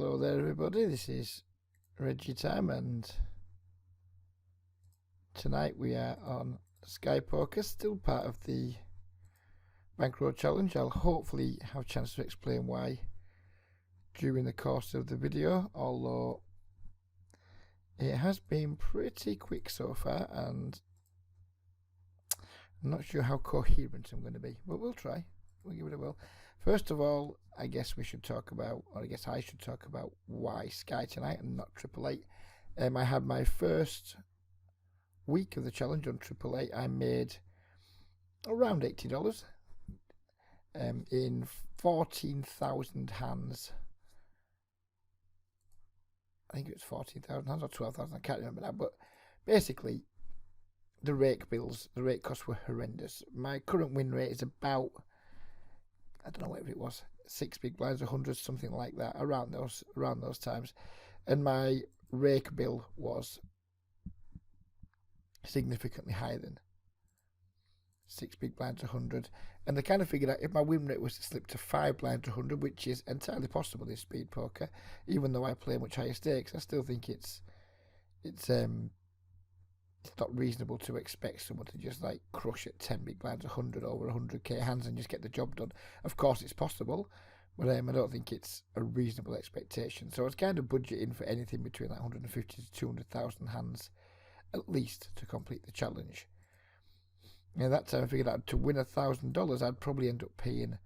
Hello there everybody, this is Reggie Time, and tonight we are on Sky Poker, still part of the Bankroll challenge. I'll hopefully have a chance to explain why during the course of the video, although it has been pretty quick so far and I'm not sure how coherent I'm going to be, but we'll try. We'll give it a whirl. First of all, I guess we should talk about, or I guess I should talk about why Sky tonight and not 888. I had my first week of the challenge on 888. I made around $80 in 14,000 hands. I think it was 14,000 hands or 12,000, I can't remember now, but basically the rake bills, the rake costs were horrendous. My current win rate is about, I don't know whatever it was, 6 big blinds, 100, something like that, around those times. And my rake bill was significantly higher than 6 big blinds, 100. And I kind of figured out if my win rate was to slip to 5 blinds, 100, which is entirely possible in speed poker, even though I play much higher stakes, I still think it's not reasonable to expect someone to just like crush at 10 big blinds, 100 over 100k hands and just get the job done. Of course it's possible, but I don't think it's a reasonable expectation. So I was kind of budgeting for anything between like 150 to 200,000 hands at least to complete the challenge. And at that time I figured out to win $1,000 I'd probably end up paying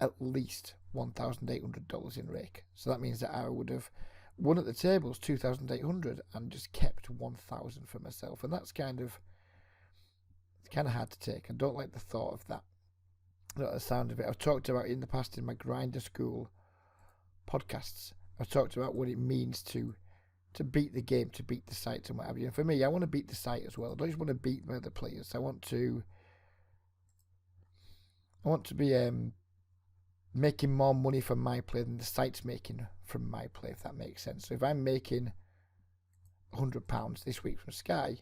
at least $1,800 in rake. So that means that I would have won at the tables 2,800 and just kept 1,000 for myself, and that's kind of hard to take. I don't like the thought of that. I don't like the sound of it. I've talked about it in the past in my Grinder School podcasts. I've talked about what it means to beat the game, to beat the sites and what have you. And for me, I want to beat the site as well. I don't just want to beat my other players. I want to be making more money from my play than the site's making from my play, if that makes sense. So if I'm making £100 this week from Sky,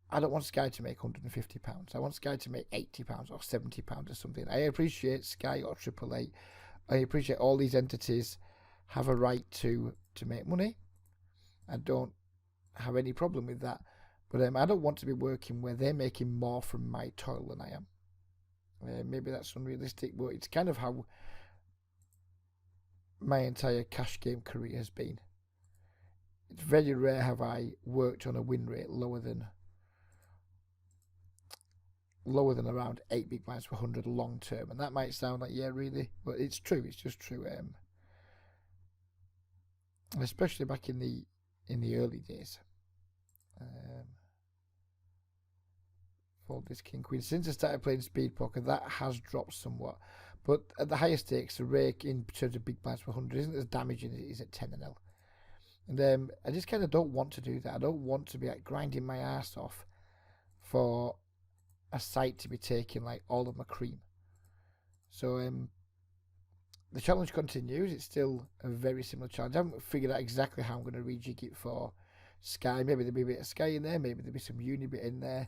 I don't want Sky to make £150. I want Sky to make £80 or £70 or something. I appreciate Sky or 888. I appreciate all these entities have a right to make money. I don't have any problem with that. But I don't want to be working where they're making more from my toil than I am. Maybe that's unrealistic, but it's kind of how my entire cash game career has been. It's very rare have I worked on a win rate lower than around 8 big blinds per 100 long term, and that might sound like, yeah, really, but it's true. It's just true. Especially back in the early days. Fold this king queen. Since I started playing speed poker, that has dropped somewhat, but at the higher stakes, the rake in terms of big blinds per 100 isn't as damaging as it is at 10 and L. And I just kind of don't want to do that. I don't want to be like grinding my ass off for a site to be taking like all of my cream. So the challenge continues. It's still a very similar challenge. I haven't figured out exactly how I'm going to rejig it for Sky. Maybe there'll be a bit of Sky in there. Maybe there'll be some Unibit in there.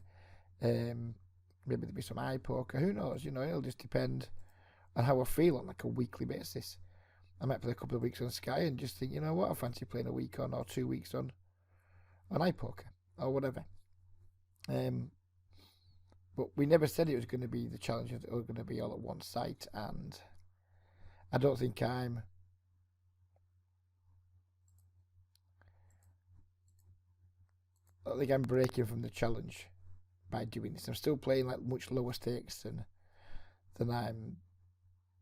Maybe there'll be some iPoker. Who knows? It'll just depend on how I feel on like a weekly basis. I might play a couple of weeks on Sky and just think, you know what, I fancy playing a week on or 2 weeks on iPoker or whatever. But we never said it was going to be the challenge. It was going to be all at one site, and I don't think I'm breaking from the challenge by doing this. I'm still playing like much lower stakes than I'm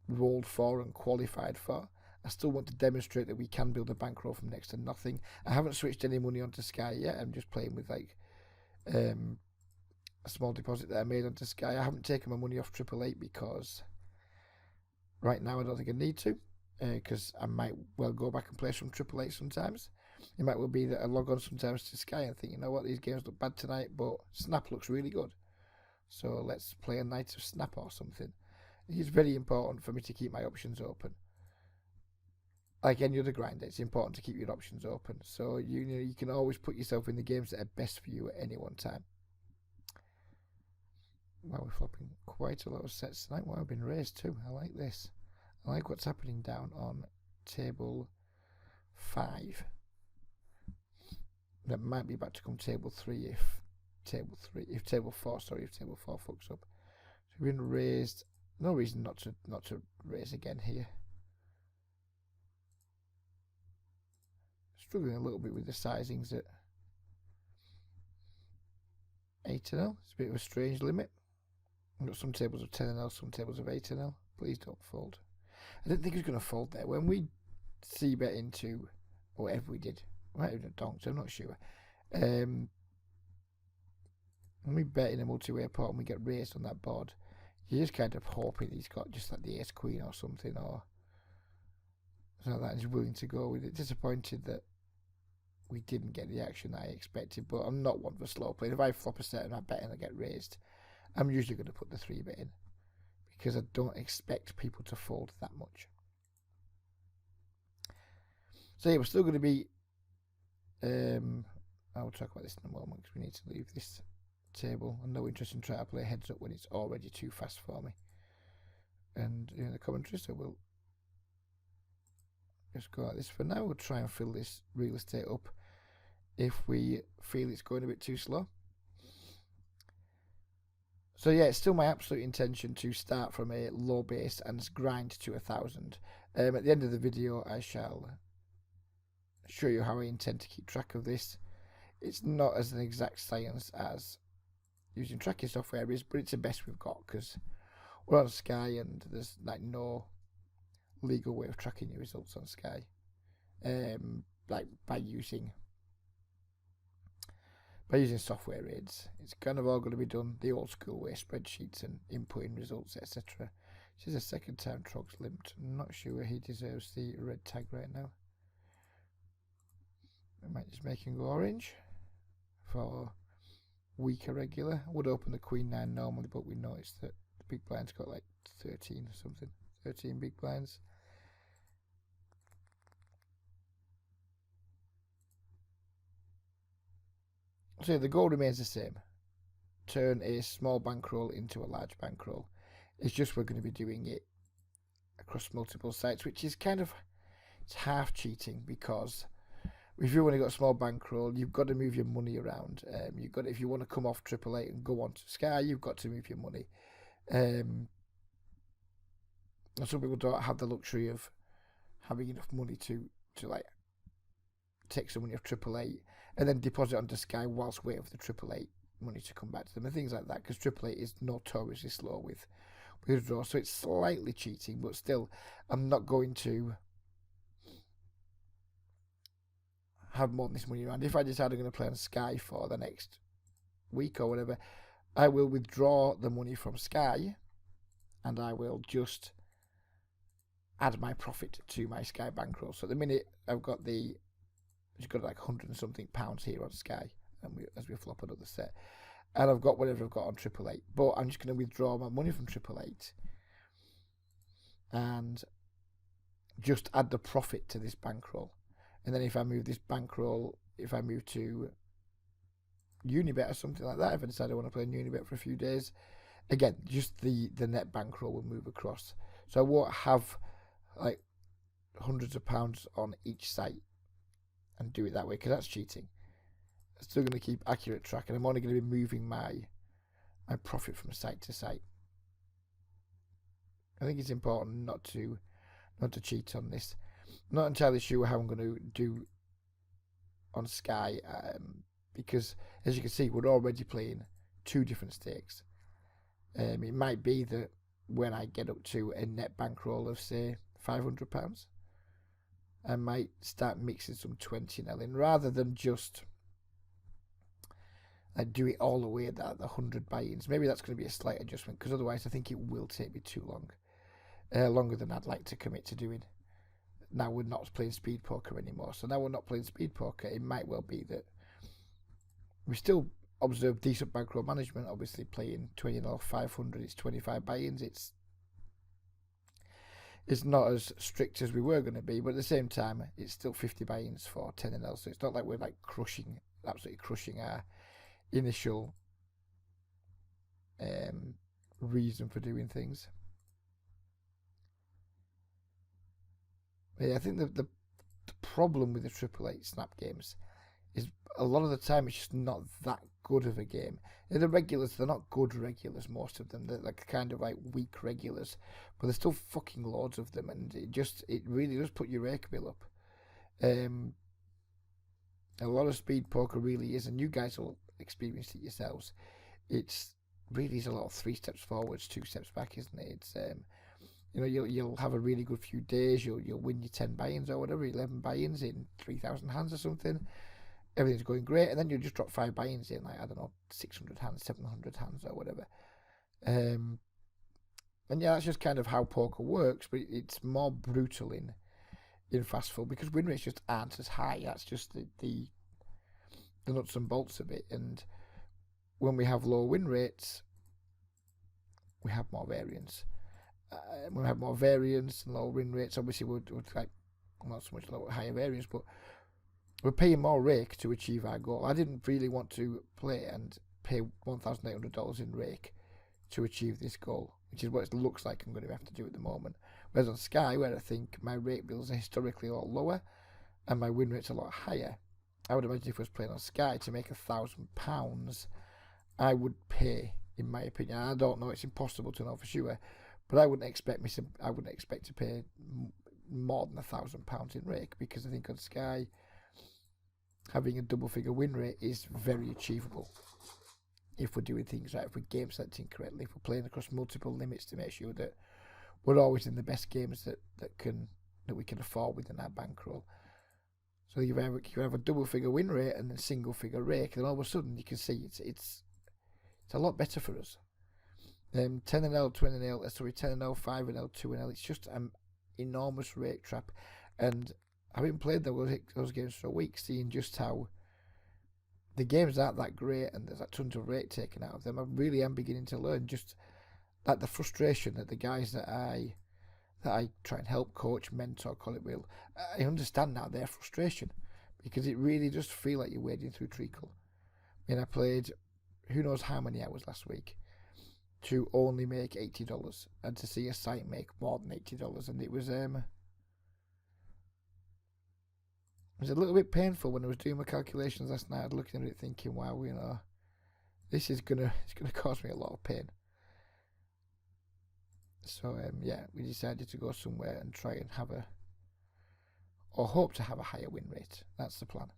rolled for and qualified for. I still want to demonstrate that we can build a bankroll from next to nothing. I haven't switched any money onto Sky yet. I'm just playing with like a small deposit that I made onto Sky. I haven't taken my money off 888 because right now I don't think I need to, because I might well go back and play some 888 sometimes. It might well be that I log on sometimes to Sky and think, you know what, these games look bad tonight, but Snap looks really good, so let's play a night of Snap or something. It's very important for me to keep my options open. Like any other grinder, it's important to keep your options open, so you can always put yourself in the games that are best for you at any one time. Wow, we're flopping quite a lot of sets tonight. Wow, I've been raised too. I like this. I like what's happening down on table 5. That might be about to come table 3 if table 4 fucks up. So we're going to raise. No reason not to raise again here. Struggling a little bit with the sizings at 8-0. It's a bit of a strange limit. I've got some tables of 10-0, some tables of 8-0. Please don't fold. I didn't think he was going to fold there. When we c-bet into whatever we did, might have been a donk, so I'm not sure. When we bet in a multi-way pot and we get raised on that board, you're just kind of hoping he's got just like the ace queen or something or something like that, and he's willing to go with it. Disappointed that we didn't get the action that I expected, but I'm not one for slow play. If I flop a set and I bet and I get raised, I'm usually going to put the 3-bet in because I don't expect people to fold that much. So yeah, we're still going to be I'll talk about this in a moment because we need to leave this table. I'm no interest in trying to play heads up when it's already too fast for me. And in the commentary, so we'll just go like this for now. We'll try and fill this real estate up if we feel it's going a bit too slow. So yeah, it's still my absolute intention to start from a low base and grind to 1,000. At the end of the video, I shall show you how I intend to keep track of this. It's not as an exact science as using tracking software is, but it's the best we've got because we're on Sky and there's like no legal way of tracking your results on Sky, like by using software aids. It's kind of all going to be done the old school way, spreadsheets and inputting results, etc. This is the second time Trog's limped. I'm not sure he deserves the red tag right now. I might just make him go orange for weaker regular. I would open the Queen 9 normally, but we noticed that the big blind's got like 13 or something. 13 big blinds. So the goal remains the same. Turn a small bankroll into a large bankroll. It's just we're going to be doing it across multiple sites, which is kind of, it's half cheating because if you've only got a small bankroll, you've got to move your money around. You've got, if you want to come off 888 and go on to Sky, you've got to move your money. And some people don't have the luxury of having enough money to like take some money off 888 and then deposit onto Sky whilst waiting for the 888 money to come back to them and things like that, because 888 is notoriously slow with withdrawal, so it's slightly cheating, but still I'm not going to have more than this money around. If I decide I'm going to play on Sky for the next week or whatever, I will withdraw the money from Sky and I will just add my profit to my Sky bankroll. So at the minute I've got like 100 and something pounds here on Sky, and as we flop another set, and I've got whatever I've got on 888, but I'm just going to withdraw my money from 888 and just add the profit to this bankroll. And then if I move this bankroll, if I move to Unibet or something like that, if I decide I want to play Unibet for a few days, again, just the net bankroll will move across. So I won't have like hundreds of pounds on each site and do it that way, because that's cheating. I'm still going to keep accurate track, and I'm only going to be moving my profit from site to site. I think it's important not to cheat on this. I'm not entirely sure how I'm going to do on Sky, because as you can see, we're already playing 2 different stakes. It might be that when I get up to a net bankroll of say £500, I might start mixing some 20-0 in rather than just do it all the way at the 100 buy-ins. Maybe that's going to be a slight adjustment, because otherwise I think it will take me too long, longer than I'd like to commit to doing. Now we're not playing speed poker anymore, so now we're not playing speed poker. It might well be that we still observe decent bankroll management. Obviously playing 20-0 500, it's 25 buy-ins. It's not as strict as we were going to be, but at the same time, it's still 50 buy-ins for 10-0. So it's not like we're like absolutely crushing our initial reason for doing things. Yeah, I think the problem with the Triple Eight Snap games is a lot of the time it's just not that good of a game. The regulars, they're not good regulars, most of them. They're like kind of like weak regulars, but there's still fucking loads of them, and it really does put your rake bill up. A lot of speed poker really is, and you guys will experience it yourselves. It's really is a lot of 3 steps forwards, 2 steps back, isn't it? It's you'll have a really good few days. You'll win your 10 buy-ins or whatever, 11 buy-ins in 3,000 hands or something. Everything's going great, and then you just drop 5 buy-ins in, like, I don't know, 600 hands, 700 hands or whatever. And yeah, that's just kind of how poker works, but it's more brutal in fast food because win rates just aren't as high. That's just the nuts and bolts of it. And when we have low win rates, we have more variance. When we have more variance and low win rates, obviously we're like not so much lower, higher variance, but we're paying more rake to achieve our goal. I didn't really want to play and pay $1,800 in rake to achieve this goal, which is what it looks like I'm going to have to do at the moment. Whereas on Sky, where I think my rake bills are historically a lot lower and my win rate's a lot higher, I would imagine if I was playing on Sky to make £1,000, I would pay, in my opinion. I don't know; it's impossible to know for sure, but I wouldn't expect to pay more than £1,000 in rake, because I think on Sky having a double figure win rate is very achievable if we're doing things right, if we're game selecting correctly, if we're playing across multiple limits to make sure that we're always in the best games that we can afford within our bankroll. So you have a double figure win rate and then single figure rake, and all of a sudden you can see it's a lot better for us. 10 and L, 20 and L, 10 and L, 5 and L, 2 and L. It's just an enormous rake trap, and having played those games for a week, seeing just how the games aren't that great and there's like tons of rate taken out of them, I really am beginning to learn just like the frustration that the guys that I try and help, coach, mentor, call it will, I understand now their frustration, because it really does feel like you're wading through treacle. I mean, I played who knows how many hours last week to only make $80 and to see a site make more than $80, and it was a little bit painful when I was doing my calculations last night. I was looking at it thinking, wow, this is it's gonna cause me a lot of pain. So yeah, we decided to go somewhere and try and hope to have a higher win rate. That's the plan.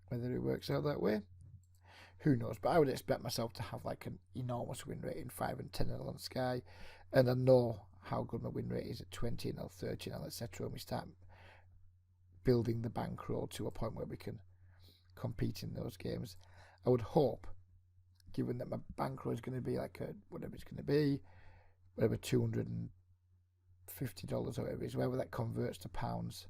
Whether it works out that way, who knows? But I would expect myself to have like an enormous win rate in 5 and 10 on Sky, and I know how good my win rate is at 20 and 30 and etc. When we start building the bankroll to a point where we can compete in those games, I would hope, given that my bankroll is going to be like whatever it's going to be, whatever $250 or whatever it is, whatever that converts to pounds.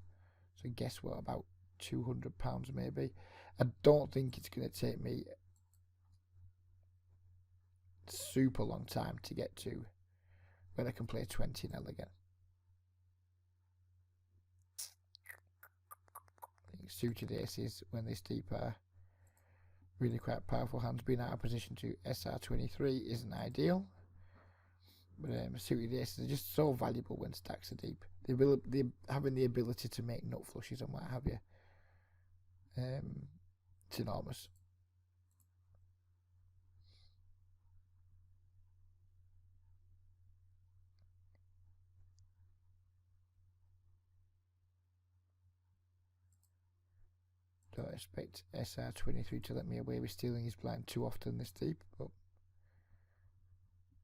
So guess what, about £200 maybe. I don't think it's going to take me a super long time to get to when I can play 20 nil again. I think suited aces, when they steep, are really quite powerful hands. Being out of position to SR23 isn't ideal, but suited aces are just so valuable when stacks are deep. Having the ability to make nut flushes and what have you, it's enormous. Don't expect SR23 to let me away with stealing his blind too often this deep, but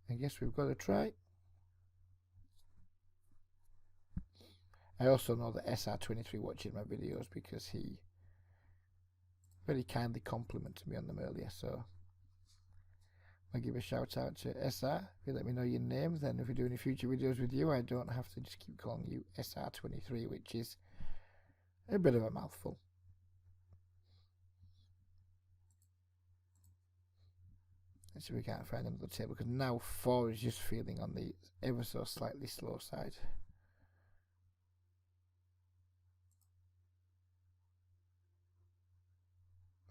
I guess we've got to try. I also know that SR23 watching my videos, because he very kindly complimented me on them earlier, so I'll give a shout out to SR. If you let me know your name, then if we do any future videos with you, I don't have to just keep calling you SR23, which is a bit of a mouthful. Let's see if we can't find another table, because now 4 is just feeling on the ever so slightly slow side.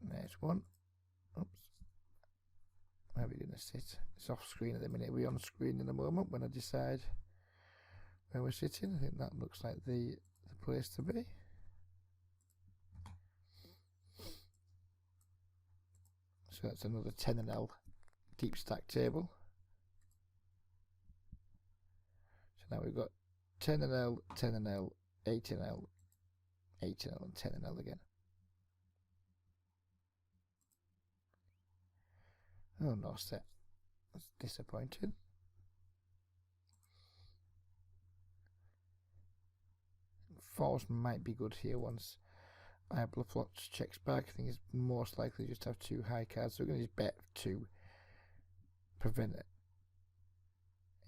There's one. Oops. Where are we going to sit? It's off screen at the minute. We're on screen in a moment when I decide where we're sitting. I think that looks like the place to be. So that's another 10NL deep stack table. So now we've got 10NL, 10NL, 8NL, 8NL, and 10NL again. Oh, no set. That's disappointing. Fours might be good here once Ep6 checks back. I think it's most likely just to have two high cards. So we're going to just bet to prevent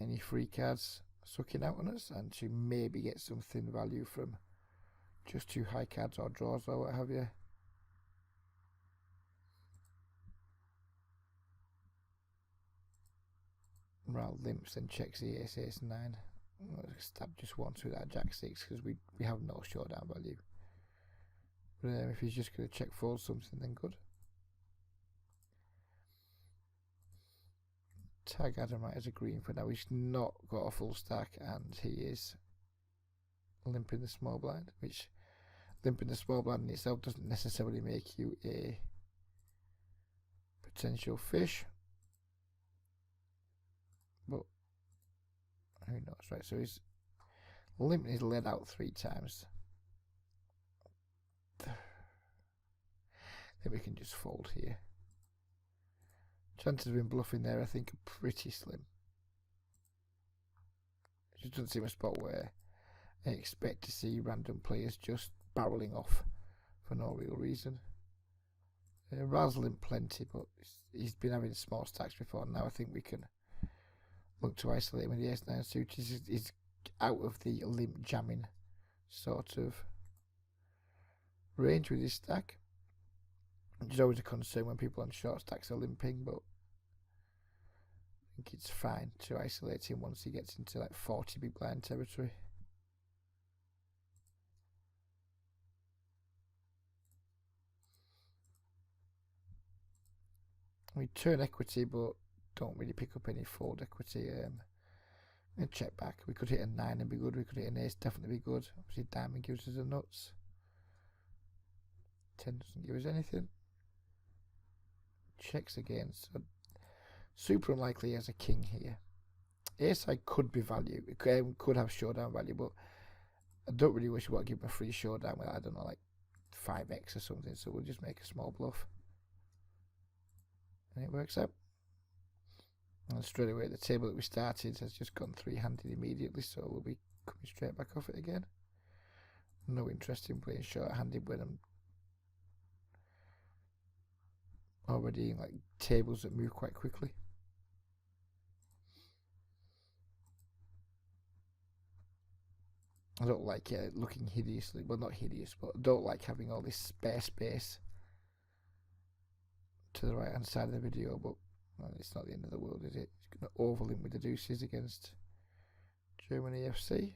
any free cards sucking out on us, and to maybe get some thin value from just two high cards or draws or what have you. Ral limps and checks the ace, ace 9. Stab just once with that jack 6 because we have no showdown value. But if he's just going to check fold something, then good. Tag Adam right as a green for now. He's not got a full stack, and he is limping the small blind, which limping the small blind in itself doesn't necessarily make you a potential fish. But who knows, right? So he's limping his lead out 3 times. Then we can just fold here. Chances of him bluffing there, I think, are pretty slim. It just doesn't seem a spot where I expect to see random players just barreling off for no real reason. Raz limped plenty, but he's been having small stacks before. Now I think we can look to isolate him with the ace-9 suit. He's out of the limp jamming sort of range with his stack, which is always a concern when people on short stacks are limping, but I think it's fine to isolate him once he gets into like 40 big blind territory. We turn equity, but don't really pick up any fold equity. And check back. We could hit a 9 and be good. We could hit an ace, definitely be good. Obviously, diamond gives us the nuts. 10 doesn't give us anything. Checks again. So super unlikely as a king here. Ace I could be value. It could have showdown value, but I don't really wish we want to give him a free showdown with, I don't know, like 5x or something. So we'll just make a small bluff. And it works out. And straight away the table that we started has just gone 3-handed immediately, so we'll be coming straight back off it again. No interest in playing short-handed when I'm already in like tables that move quite quickly. I don't like it looking hideously, well not hideous, but I don't like having all this spare space to the right hand side of the video, but well, it's not the end of the world, is it? It's going to overlimp with the deuces against Germany FC.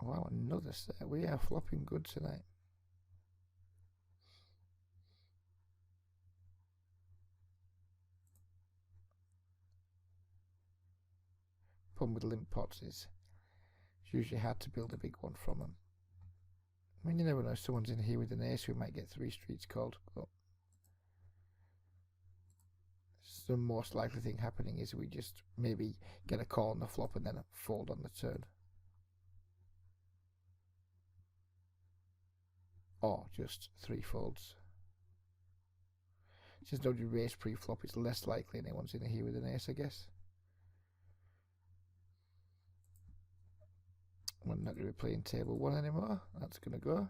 Wow, another set. We are flopping good tonight. Problem with limp pots is it's usually hard to build a big one from them. I mean, you never know, if someone's in here with an ace, we might get 3 streets called, but the most likely thing happening is we just maybe get a call on the flop and then a fold on the turn. Or just 3 folds. Since nobody raised pre-flop, it's less likely anyone's in here with an ace, I guess. We're not going to be playing table 1 anymore. That's going to go.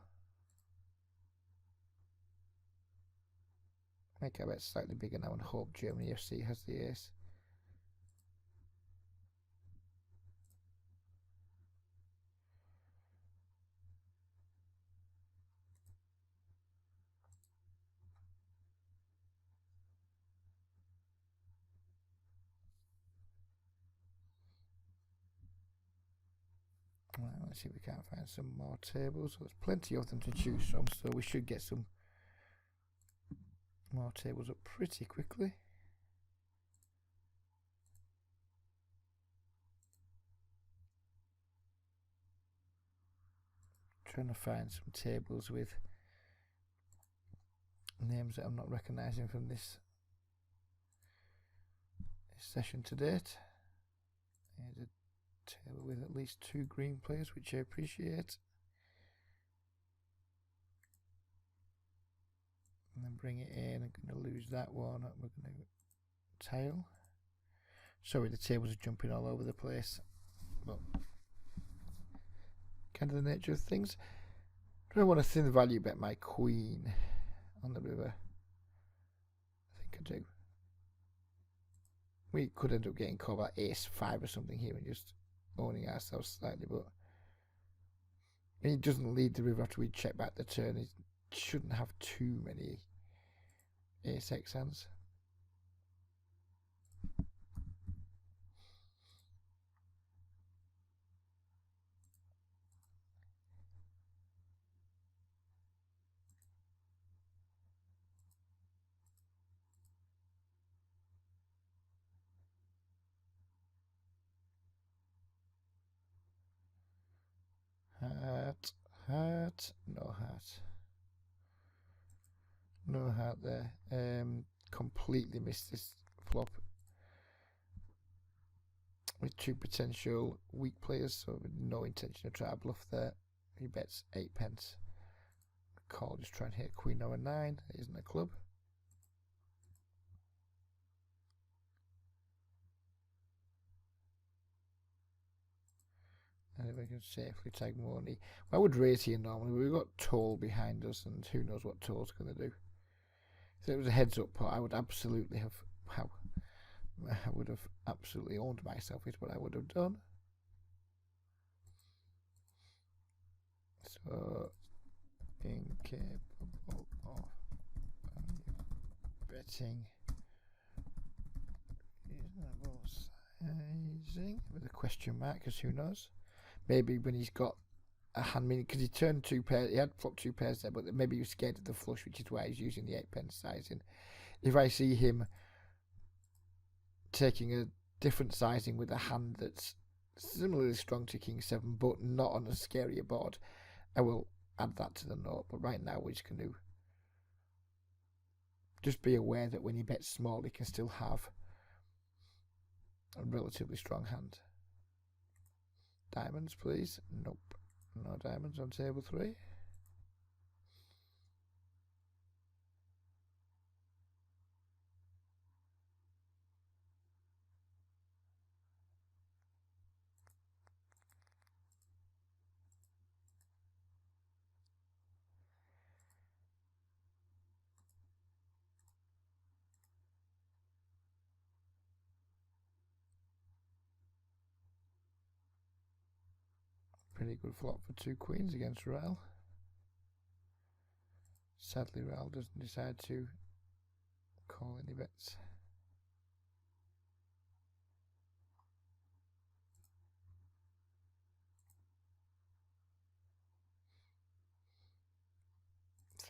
Make our bet slightly bigger now and hope Germany FC has the ace. Right, let's see if we can't find some more tables. There's plenty of them to choose from, so we should get some more tables up pretty quickly. Trying to find some tables with names that I'm not recognising from this session to date. Here's a table with at least 2 green players, which I appreciate. And then bring it in. I'm going to lose that one. We're going to tile. Sorry, the tables are jumping all over the place. But kind of the nature of things. Do I want to thin value bet my queen on the river? I think I do. We could end up getting called by ace-5 or something here and just owning ourselves slightly, but he doesn't lead the river after we check back the turn. He shouldn't have too many ace-x hands. Heart, no heart. No heart there. Completely missed this flop with 2 potential weak players, so with no intention to try to bluff there. He bets 8 pence. Call, just try and hit queen or a 9. It isn't a club. And if we can safely tag money. Well, I would raise here normally, but we've got Toll behind us, and who knows what Toll's going to do. If it was a heads up pot, I would absolutely have. Wow. I would have absolutely owned myself, is what I would have done. So, incapable of betting reasonable sizing with a question mark, because who knows? Maybe when he's got a hand, because he turned 2 pairs, he had flopped 2 pairs there, but maybe he was scared of the flush, which is why he's using the 8 pence sizing. If I see him taking a different sizing with a hand that's similarly strong to King 7, but not on a scarier board, I will add that to the note. But right now, we're just going to just be aware that when he bets small, he can still have a relatively strong hand. Diamonds, please. Nope. No diamonds on table 3. Pretty good flop for 2 queens against Rail. Sadly, Rail doesn't decide to call any bets.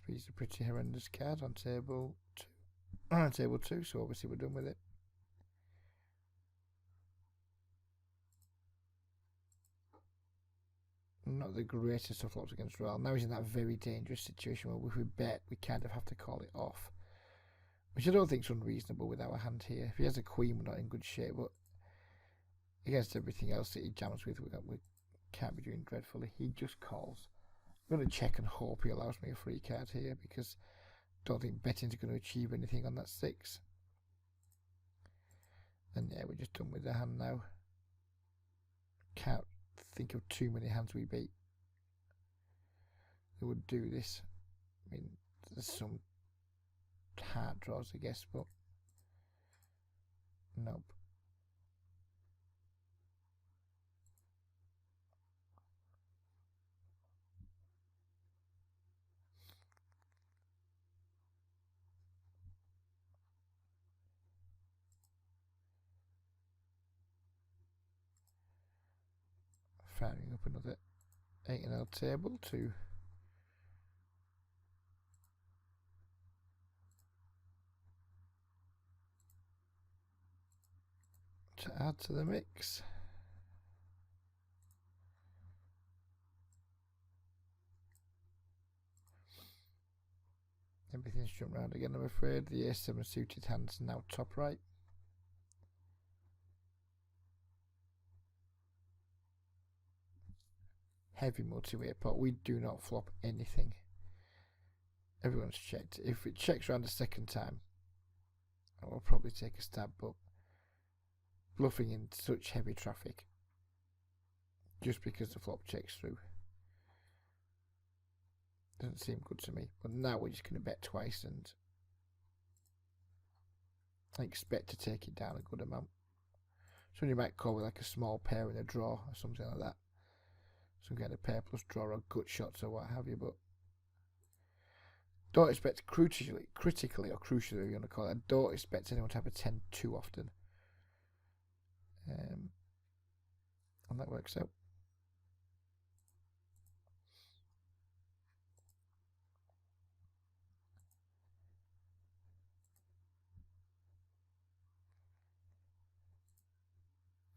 Three's a pretty horrendous card on table 2. Table 2, so obviously we're done with it. Not the greatest of flops against Rail. Now he's in that very dangerous situation where if we bet, we kind of have to call it off. Which I don't think is unreasonable with our hand here. If he has a queen, we're not in good shape, but against everything else that he jams with, we can't be doing dreadfully. He just calls. I'm going to check and hope he allows me a free card here, because I don't think betting's going to achieve anything on that 6. And yeah, we're just done with the hand now. Can't think of too many hands we beat who would do this. I mean, there's some hard draws, I guess, but nope. Firing up another 8-0 table to add to the mix. Everything's jumped around again, I'm afraid. The A7 suited hand's now top right. Heavy multi-weight pot. We do not flop anything. Everyone's checked. If it checks around a second time, I will probably take a stab, but bluffing in such heavy traffic just because the flop checks through doesn't seem good to me. But now we're just going to bet twice and I expect to take it down a good amount. So you might call with like a small pair in a draw or something like that. Some kind of pair plus draw or gut shots or what have you, but don't expect critically or crucially, if you want to call it, I don't expect anyone to have a 10 too often. And that works out.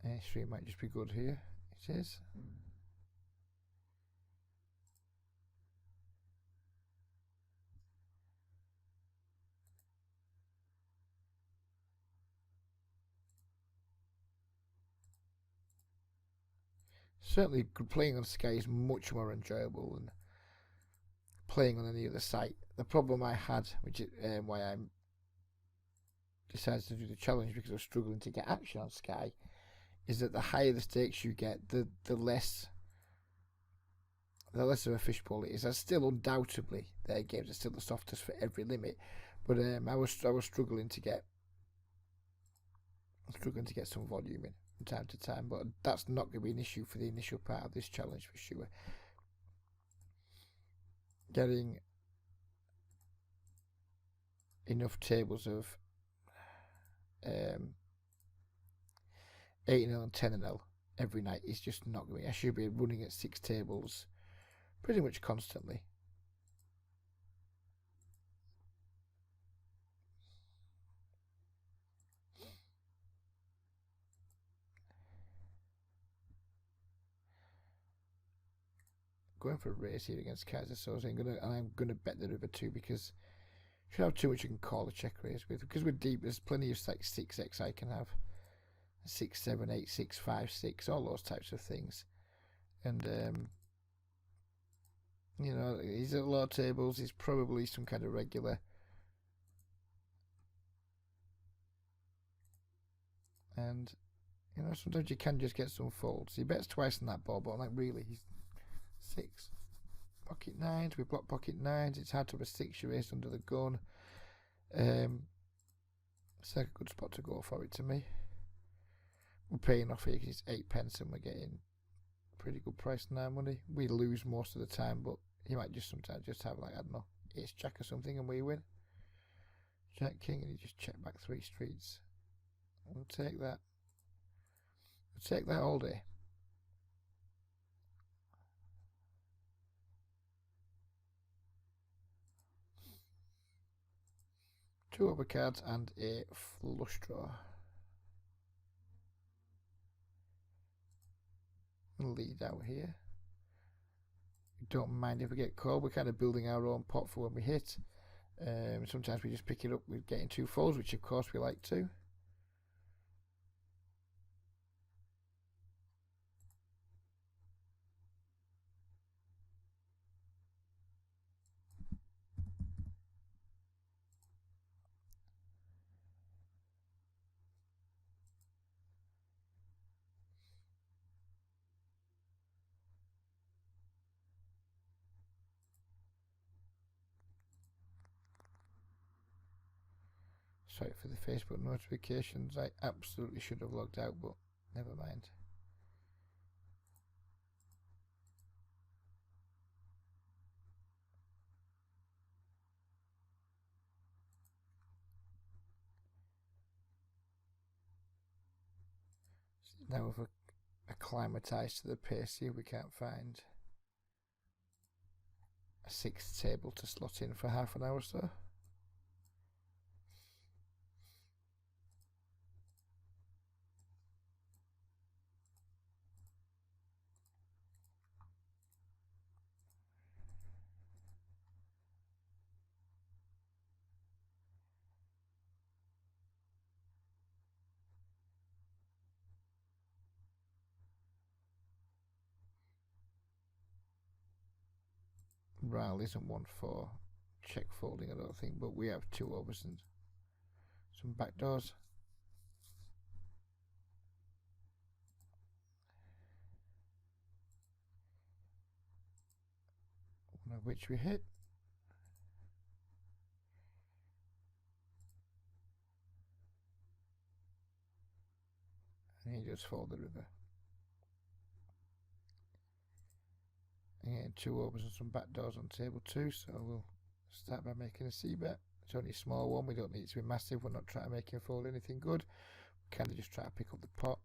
A3 might just be good here. It is. Certainly, playing on Sky is much more enjoyable than playing on any other site. The problem I had, which is why I decided to do the challenge because I was struggling to get action on Sky, is that the higher the stakes you get, the less of a fishbowl it is. There's still undoubtedly their games are still the softest for every limit, but I was struggling to get some volume in from time to time. But that's not going to be an issue for the initial part of this challenge for sure. Getting enough tables of 8-0 and 10-0 every night is just not going to be. I should be running at 6 tables pretty much constantly. Going for a race here against Kaiser Soze, I'm gonna bet the river too because if you have too much you can call a check raise with. Because we're deep, there's plenty of like 6x I can have. 6, 7, 8, 6, 5, 6, all those types of things. And you know, he's at low tables, he's probably some kind of regular. And you know, sometimes you can just get some folds. He bets twice on that ball, but I'm like, really, he's 6. Pocket 9s, we block pocket 9s, it's hard to have a 6 you race under the gun. It's like a good spot to go for it to me. We're paying off here because it's 8 pence and we're getting pretty good price in our money. We lose most of the time, but he might just sometimes just have like, I don't know, ace jack or something and we win. Jack king and he just check back 3 streets. We'll take that. We'll take that all day. Two overcards and a flush draw. Lead out here. We don't mind if we get called. We're kind of building our own pot for when we hit. Sometimes we just pick it up with getting 2 folds, which of course we like to. Sorry for the Facebook notifications. I absolutely should have logged out, but never mind. Now we've acclimatised to the pace here, we can't find a 6th table to slot in for half an hour or so. RAL isn't one for check folding, I don't think, but we have 2 overs and some backdoors. One of which we hit. And he just fold the river. Again, 2 overs and some backdoors on table 2, so we'll start by making a c-bet. It's only a small one, we don't need it to be massive, we're not trying to make him fold anything good. We kind of just try to pick up the pot.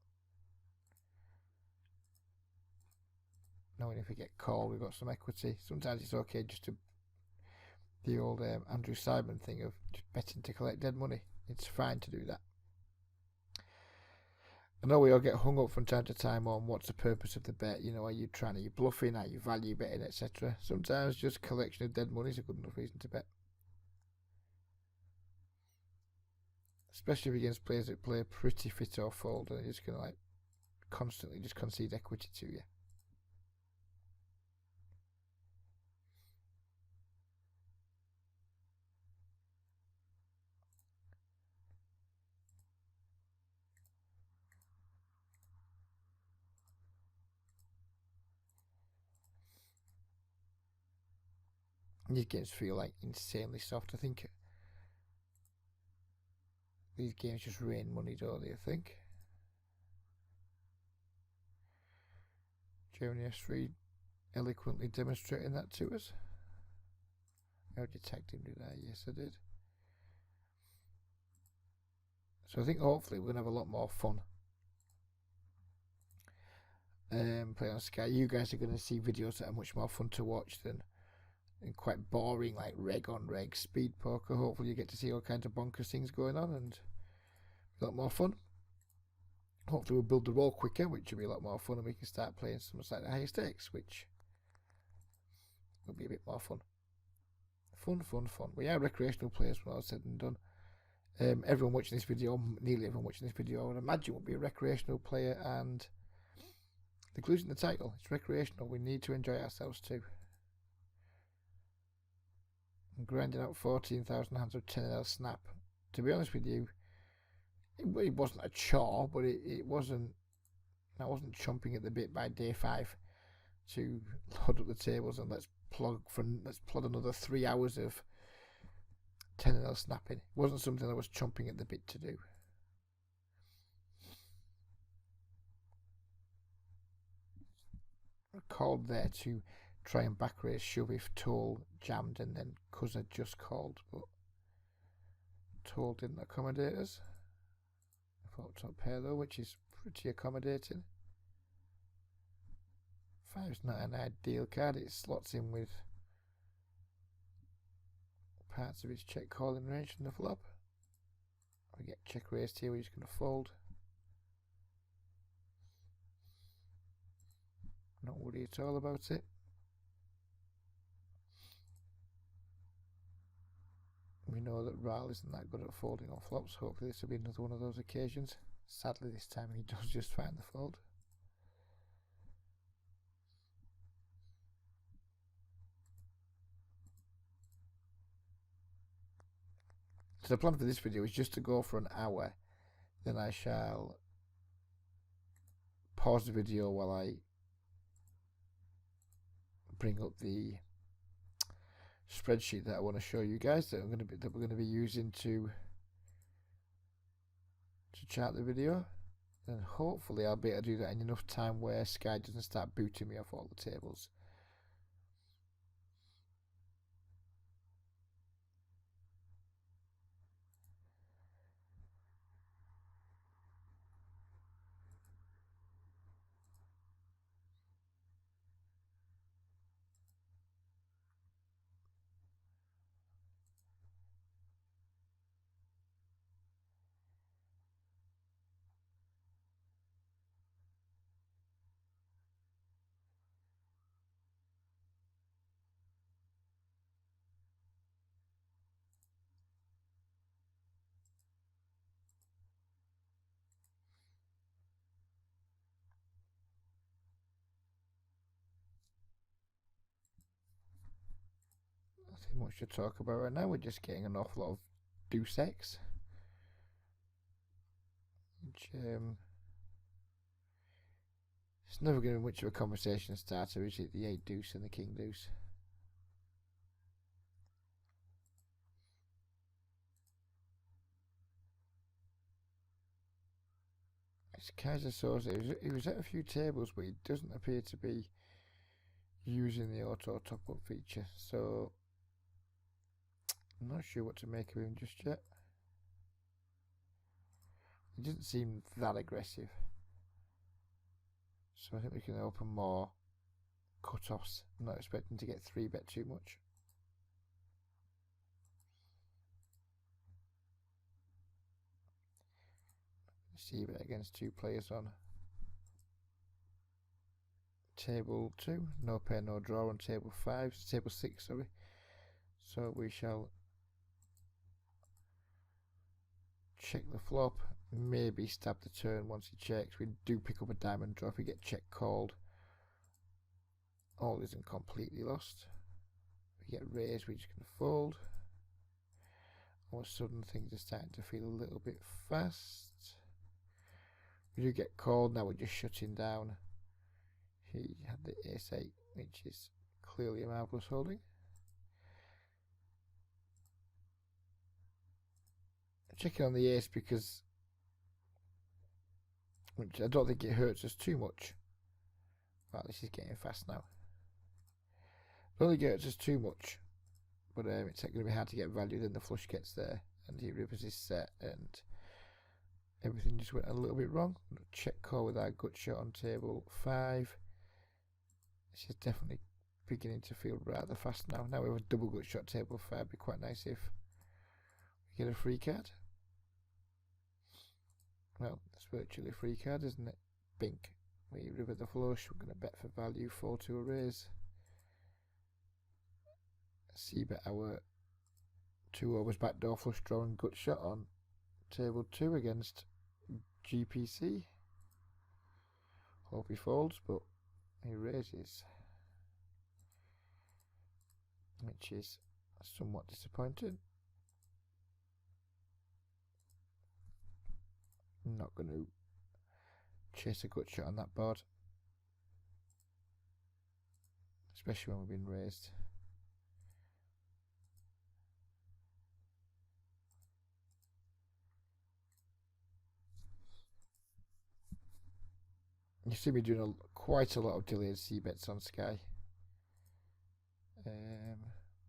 Knowing if we get called, we've got some equity. Sometimes it's okay just to, the old Andrew Simon thing of just betting to collect dead money. It's fine to do that. I know we all get hung up from time to time on what's the purpose of the bet. You know, are you bluffing, are you value betting, etc. Sometimes just collection of dead money is a good enough reason to bet. Especially against players that play pretty fit or fold and they're just going to like constantly just concede equity to you. These games feel like insanely soft. I think these games just rain money, don't they? I think. Germany S3 eloquently demonstrating that to us. I already tagged him, did I? Yes, I did. So I think hopefully we're going to have a lot more fun playing on Sky. You guys are going to see videos that are much more fun to watch than quite boring, like reg on reg speed poker. Hopefully you get to see all kinds of bonkers things going on and a lot more fun. Hopefully we'll build the roll quicker, which will be a lot more fun, and we can start playing some slightly higher stakes, which will be a bit more fun. Fun. We are recreational players when all said and done. Everyone watching this video, nearly everyone watching this video, I would imagine will be a recreational player, and the clue's in the title. It's recreational. We need to enjoy ourselves too. I'm grinding out 14,000 hands of 10L snap. To be honest with you, it wasn't a chore, but it wasn't. I wasn't chomping at the bit by day 5 to load up the tables and let's plod another 3 hours of 10L snapping. It wasn't something I was chomping at the bit to do. I called there to try and back raise shove if Toll jammed and then Cuzza just called, but Toll didn't accommodate us. I thought top pair though, which is pretty accommodating. 5's not an ideal card, it slots in with parts of his check calling range from the flop. We get check raised here, we're just going to fold. Not worried at all about it. We know that RAL isn't that good at folding on flops. Hopefully this will be another one of those occasions. Sadly this time he does just find the fold. So the plan for this video is just to go for an hour. Then I shall pause the video while I bring up the spreadsheet that I want to show you guys that we're going to be using to chart the video. And hopefully I'll be able to do that in enough time where Sky doesn't start booting me off all the tables. Nothing much to talk about right now. We're just getting an awful lot of deuce X. Which, it's never going to be much of a conversation starter, is it? The 8 deuce and the king deuce. It's Kaiser Soze. He was at a few tables, but he doesn't appear to be using the auto top up feature, so I'm not sure what to make of him just yet. He doesn't seem that aggressive, so I think we can open more cut-offs. I'm not expecting to get 3-bet too much. C-bet against 2 players on table 2, no pair, no draw on table 5, table 6, sorry. So we shall check the flop, maybe stab the turn once he checks. We do pick up a diamond draw if we get check called. All isn't completely lost. We get raised, we just can fold. All of a sudden things are starting to feel a little bit fast. We do get called, now we're just shutting down. He had the ace-8, which is clearly a marvellous holding. Checking on the ace because, which I don't think it hurts us too much. Well, this is getting fast now. I don't think it hurts us too much, but it's going to be hard to get value. Then the flush gets there, and he rivers his set, and everything just went a little bit wrong. Check call with our gut shot on table 5. This is definitely beginning to feel rather fast now. Now we have a double gut shot table 5. It'd be quite nice if we get a free card. Well, it's virtually a free card, isn't it? Bink. We river the flush. We're going to bet for value. 4 to a raise. C-bet our 2 overs backdoor flush draw and gut shot on table 2 against GPC. Hope he folds, but he raises, which is somewhat disappointing. I'm not going to chase a gut shot on that board, especially when we've been raised. You see me doing quite a lot of delayed C-bets on Sky.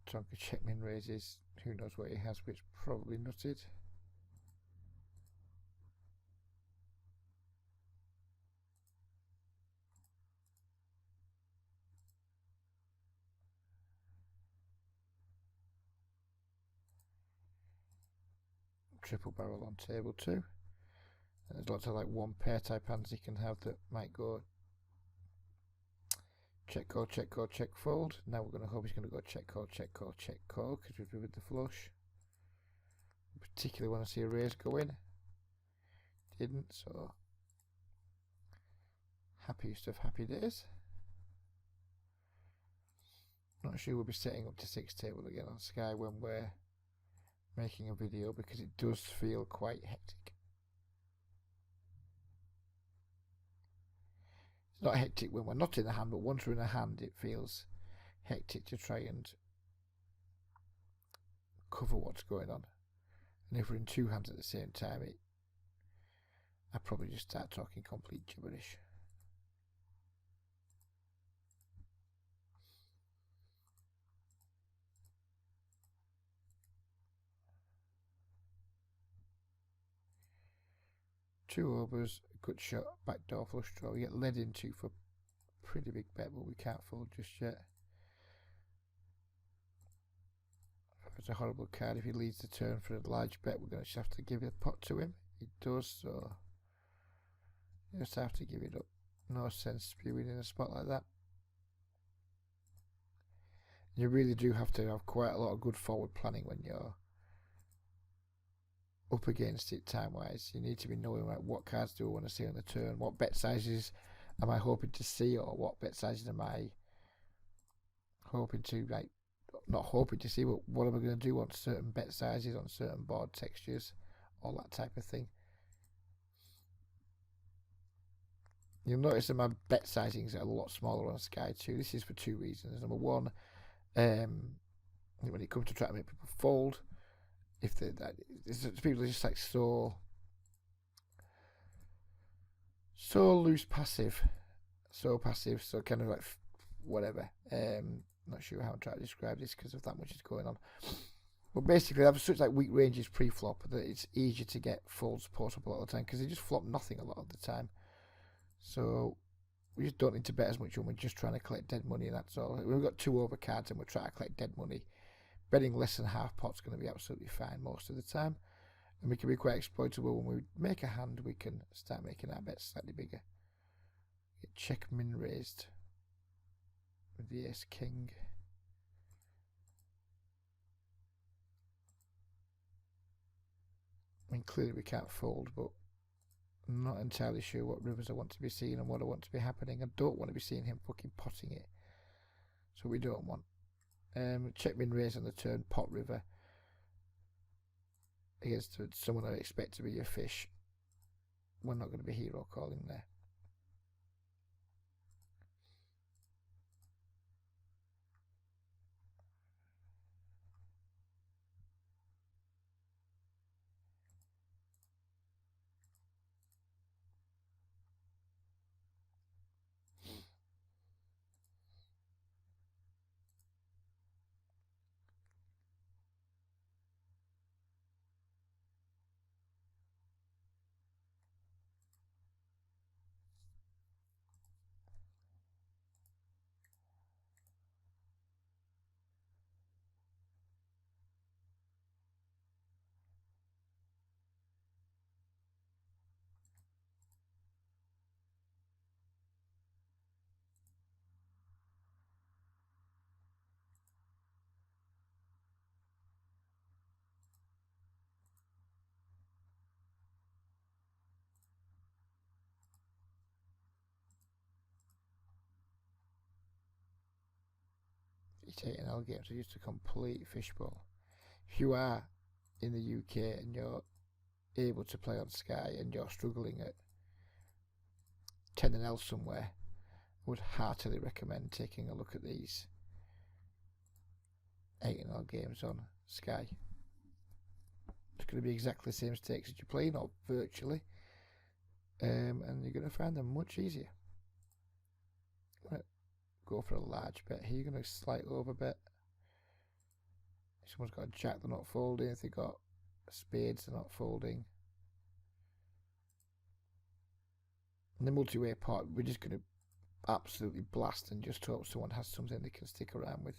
Tonka checkmin raises, who knows what he has, but it's probably nutted. Triple barrel on table 2. And there's lots of like 1 pair type hands he can have that might go check call, check call, check fold. Now we're going to hope he's going to go check call, check call, check call because we've rivered the flush. Particularly want to see a raise go in. Didn't, so happiest of happy days. Not sure we'll be setting up to 6 table again on Sky when we're making a video because it does feel quite hectic. It's not hectic when we're not in the hand, but once we're in the hand it feels hectic to try and cover what's going on. And if we're in 2 hands at the same time, I'd probably just start talking complete gibberish. Two overs, good shot, backdoor flush draw. We get led into for pretty big bet, but we can't fold just yet. It's a horrible card. If he leads the turn for a large bet, we're going to just have to give a pot to him. He does, so you just have to give it up. No sense spewing in a spot like that. You really do have to have quite a lot of good forward planning when you're up against it time-wise. You need to be knowing like what cards do I want to see on the turn, what bet sizes am I hoping to see, or what bet sizes am I hoping to like not hoping to see, but what am I going to do on certain bet sizes, on certain board textures, all that type of thing. You'll notice that my bet sizings are a lot smaller on Sky too. This is for two reasons. Number one, when it comes to trying to make people fold, if people are just like so loose passive, so kind of like whatever. Not sure how I'm trying to describe this because of that much is going on. But basically, they have such like weak ranges pre-flop that it's easier to get folds portable all the time because they just flop nothing a lot of the time. So we just don't need to bet as much when we're just trying to collect dead money, and that's all. We've got 2 overcards and we're trying to collect dead money. Betting less than half pot's going to be absolutely fine most of the time. And we can be quite exploitable. When we make a hand, we can start making our bets slightly bigger. Get check min raised with the ace king. I mean, clearly we can't fold, but I'm not entirely sure what rivers I want to be seeing and what I want to be happening. I don't want to be seeing him fucking potting it. So we don't want. Check min raise on the turn, pot river. Against someone I expect to be a fish. We're not going to be hero calling there. $8 games are just a complete fishbowl. If you are in the UK and you're able to play on Sky and you're struggling at 10 L somewhere, I would heartily recommend taking a look at these 8 games on Sky. It's going to be exactly the same stakes as you're playing, or virtually, and you're going to find them much easier. Go for a large bet here. You're going to slight over bet. If someone's got a jack, they're not folding. If they've got spades, they're not folding. In the multi-way pot, we're just going to absolutely blast and just hope someone has something they can stick around with.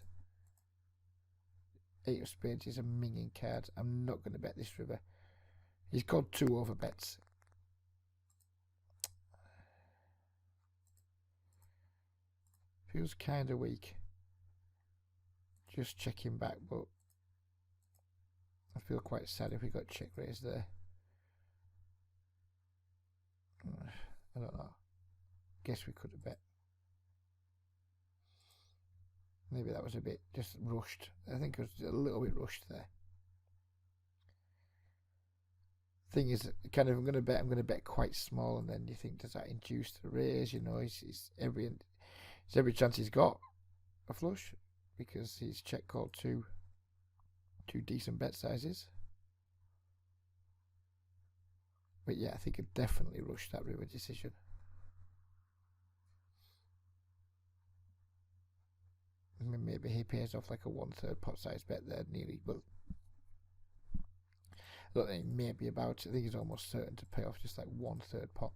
8 of spades is a minging card. I'm not going to bet this river. He's got 2 over bets. Feels kind of weak. Just checking back, but I feel quite sad if we got check raise there. I don't know. Guess we could have bet. Maybe that was a bit just rushed. I think it was a little bit rushed there. Thing is, kind of, I'm going to bet quite small, and then you think, does that induce the raise? You know, it's every chance he's got a flush because he's check called 2 decent bet sizes. But yeah, I think it definitely rushed that river decision. I mean, maybe he pays off like a 1/3 pot size bet there, nearly. But I don't think maybe about. I think he's almost certain to pay off just like 1/3 pot.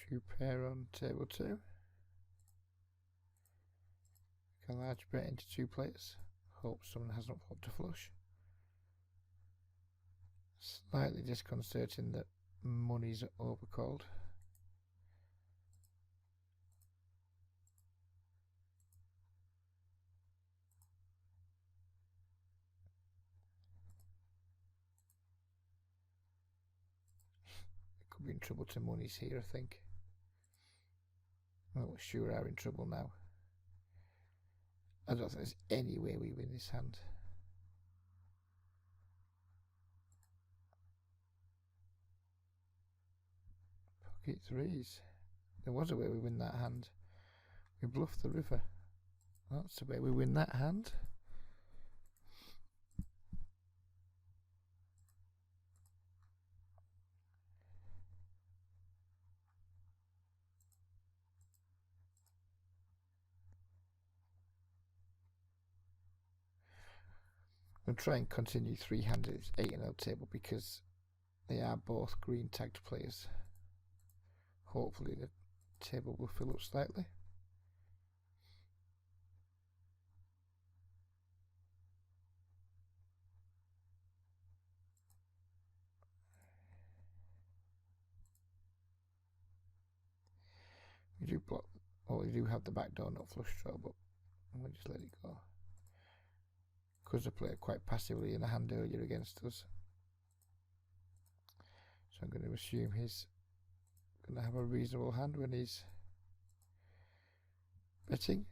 Two pair on table 2. A large bet into 2 players. Hope someone hasn't popped a flush. Slightly disconcerting that money's overcalled. Could be in trouble to monies here, I think. Well, we sure are in trouble now. I don't think there's any way we win this hand. Pocket 3s. There was a way we win that hand. We bluff the river. That's the way we win that hand. We'll try and continue 3-handed 8-0 table because they are both green tagged players. Hopefully the table will fill up slightly. We do block, or we do have the back door not flush draw, but we'll just let it go. Because they played quite passively in a hand earlier against us. So I'm going to assume he's going to have a reasonable hand when he's betting.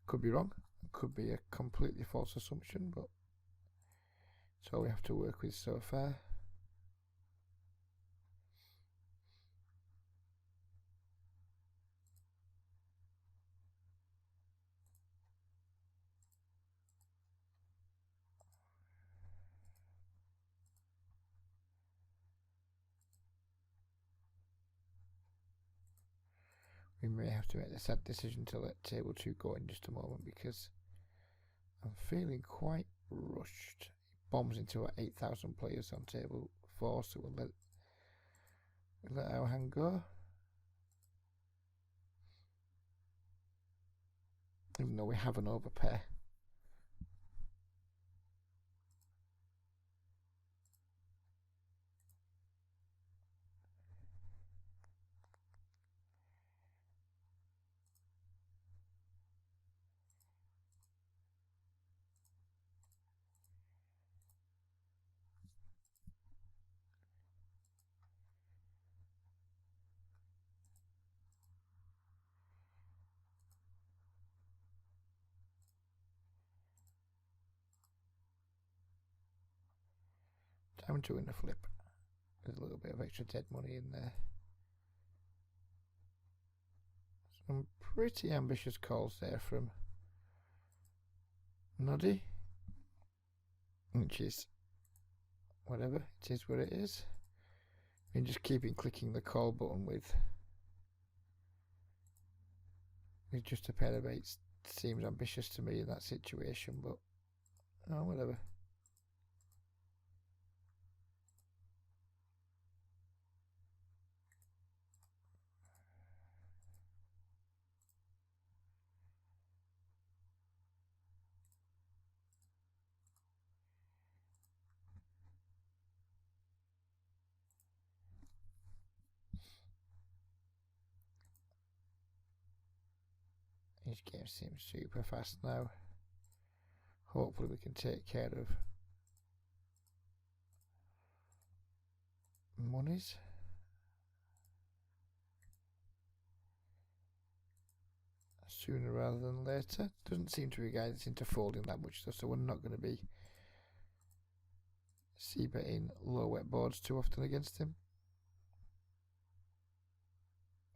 Could be wrong. Could be a completely false assumption, but it's all we have to work with so far. We may have to make the sad decision to let table 2 go in just a moment because I'm feeling quite rushed. It bombs into our 8,000 players on table 4, so we'll let our hand go. Even though we have an overpair. Time to win a flip. There's a little bit of extra dead money in there. Some pretty ambitious calls there from Noddy. Which is whatever, it is what it is. And just keeping clicking the call button with just a pair of 8s seems ambitious to me in that situation, but oh, whatever. This game seems super fast now. Hopefully we can take care of monies. Sooner rather than later. Doesn't seem to be a guy that's into folding that much though, so we're not going to be c-betting low wet boards too often against him.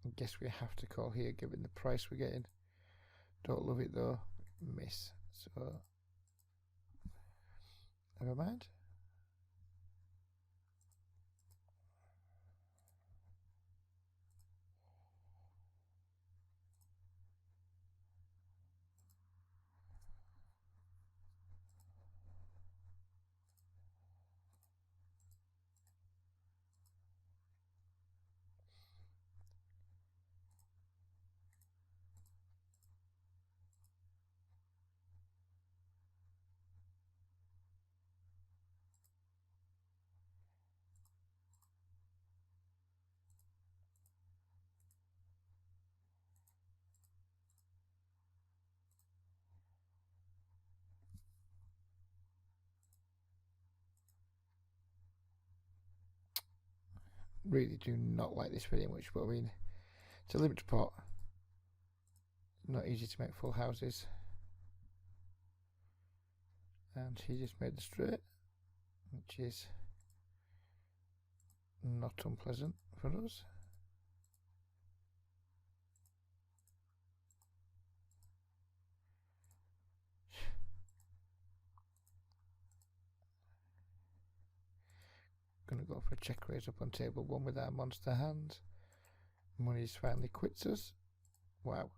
I guess we have to call here given the price we're getting. Don't love it though. Miss. So never mind. really do not like this very much, but I mean, it's a limited pot. Not easy to make full houses. And he just made the straight, which is not unpleasant for us. Gonna go for a check raise up on table 1 with our monster hand. Money's finally quits us. Wow.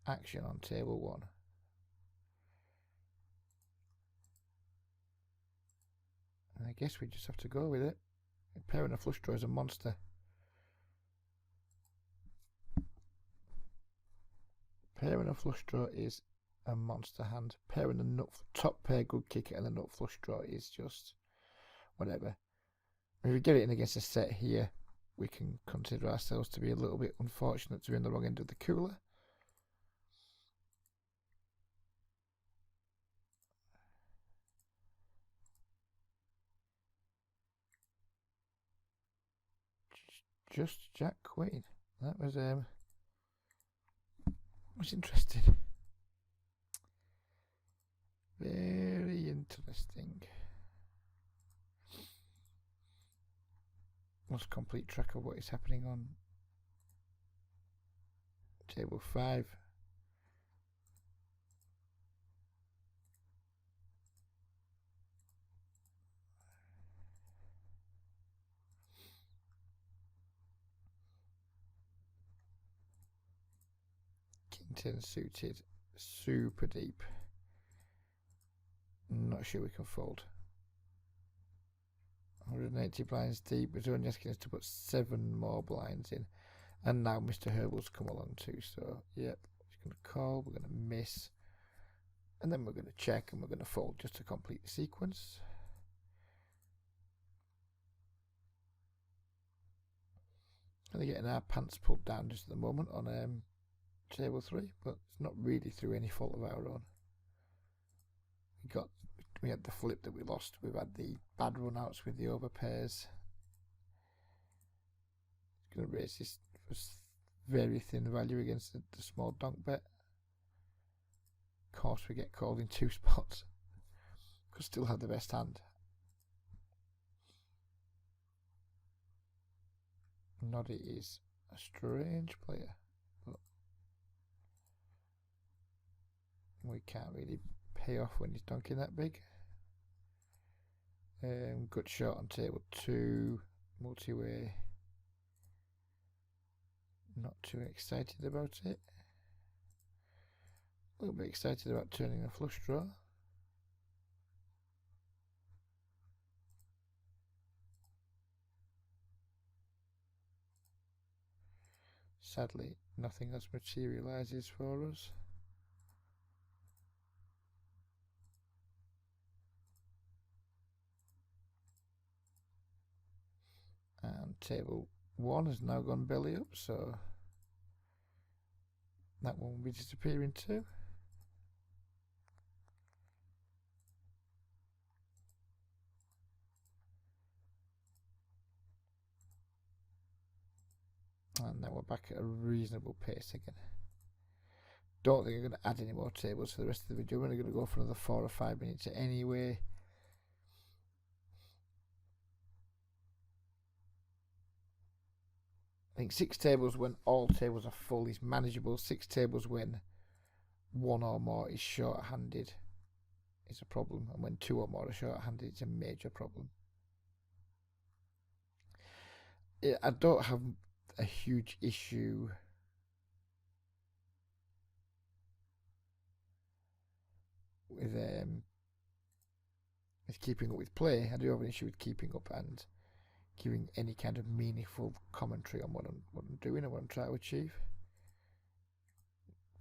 Action on table 1. And I guess we just have to go with it. Pairing a flush draw is a monster. Pairing a flush draw is a monster hand. Pairing the nut top pair good kicker and the nut flush draw is just whatever. If we get it in against a set here, we can consider ourselves to be a little bit unfortunate to be on the wrong end of the cooler. Just Jack Queen. That was interesting. Very interesting. Lost complete track of what is happening on table 5. King 10 suited, super deep. Not sure we can fold. 180 blinds deep. We're only asking us to put 7 more blinds in. And now Mr. Herbal's come along too. So, yep, he's going to call. We're going to miss. And then we're going to check and we're going to fold just to complete the sequence. And they're getting our pants pulled down just at the moment on table 3. But it's not really through any fault of our own. We had the flip that we lost. We've had the bad run outs with the overpairs. It's going to raise this for very thin value against the small donk bet. Of course, we get called in 2 spots. Could still have the best hand. Noddy is a strange player, but we can't really pay off when he's donking that big. Good shot on table 2, multi-way. Not too excited about it. A little bit excited about turning a flush draw. Sadly, nothing else materialises for us. And table 1 has now gone belly up, so that one will be disappearing too. And now we're back at a reasonable pace again. Don't think I'm going to add any more tables for the rest of the video. We're only going to go for another 4 or 5 minutes anyway. I think 6 tables when all tables are full is manageable. 6 tables when 1 or more is short-handed is a problem, and when 2 or more are short-handed it's a major problem. I don't have a huge issue with keeping up with play. I do have an issue with keeping up and giving any kind of meaningful commentary on what I'm doing and what I'm trying to achieve.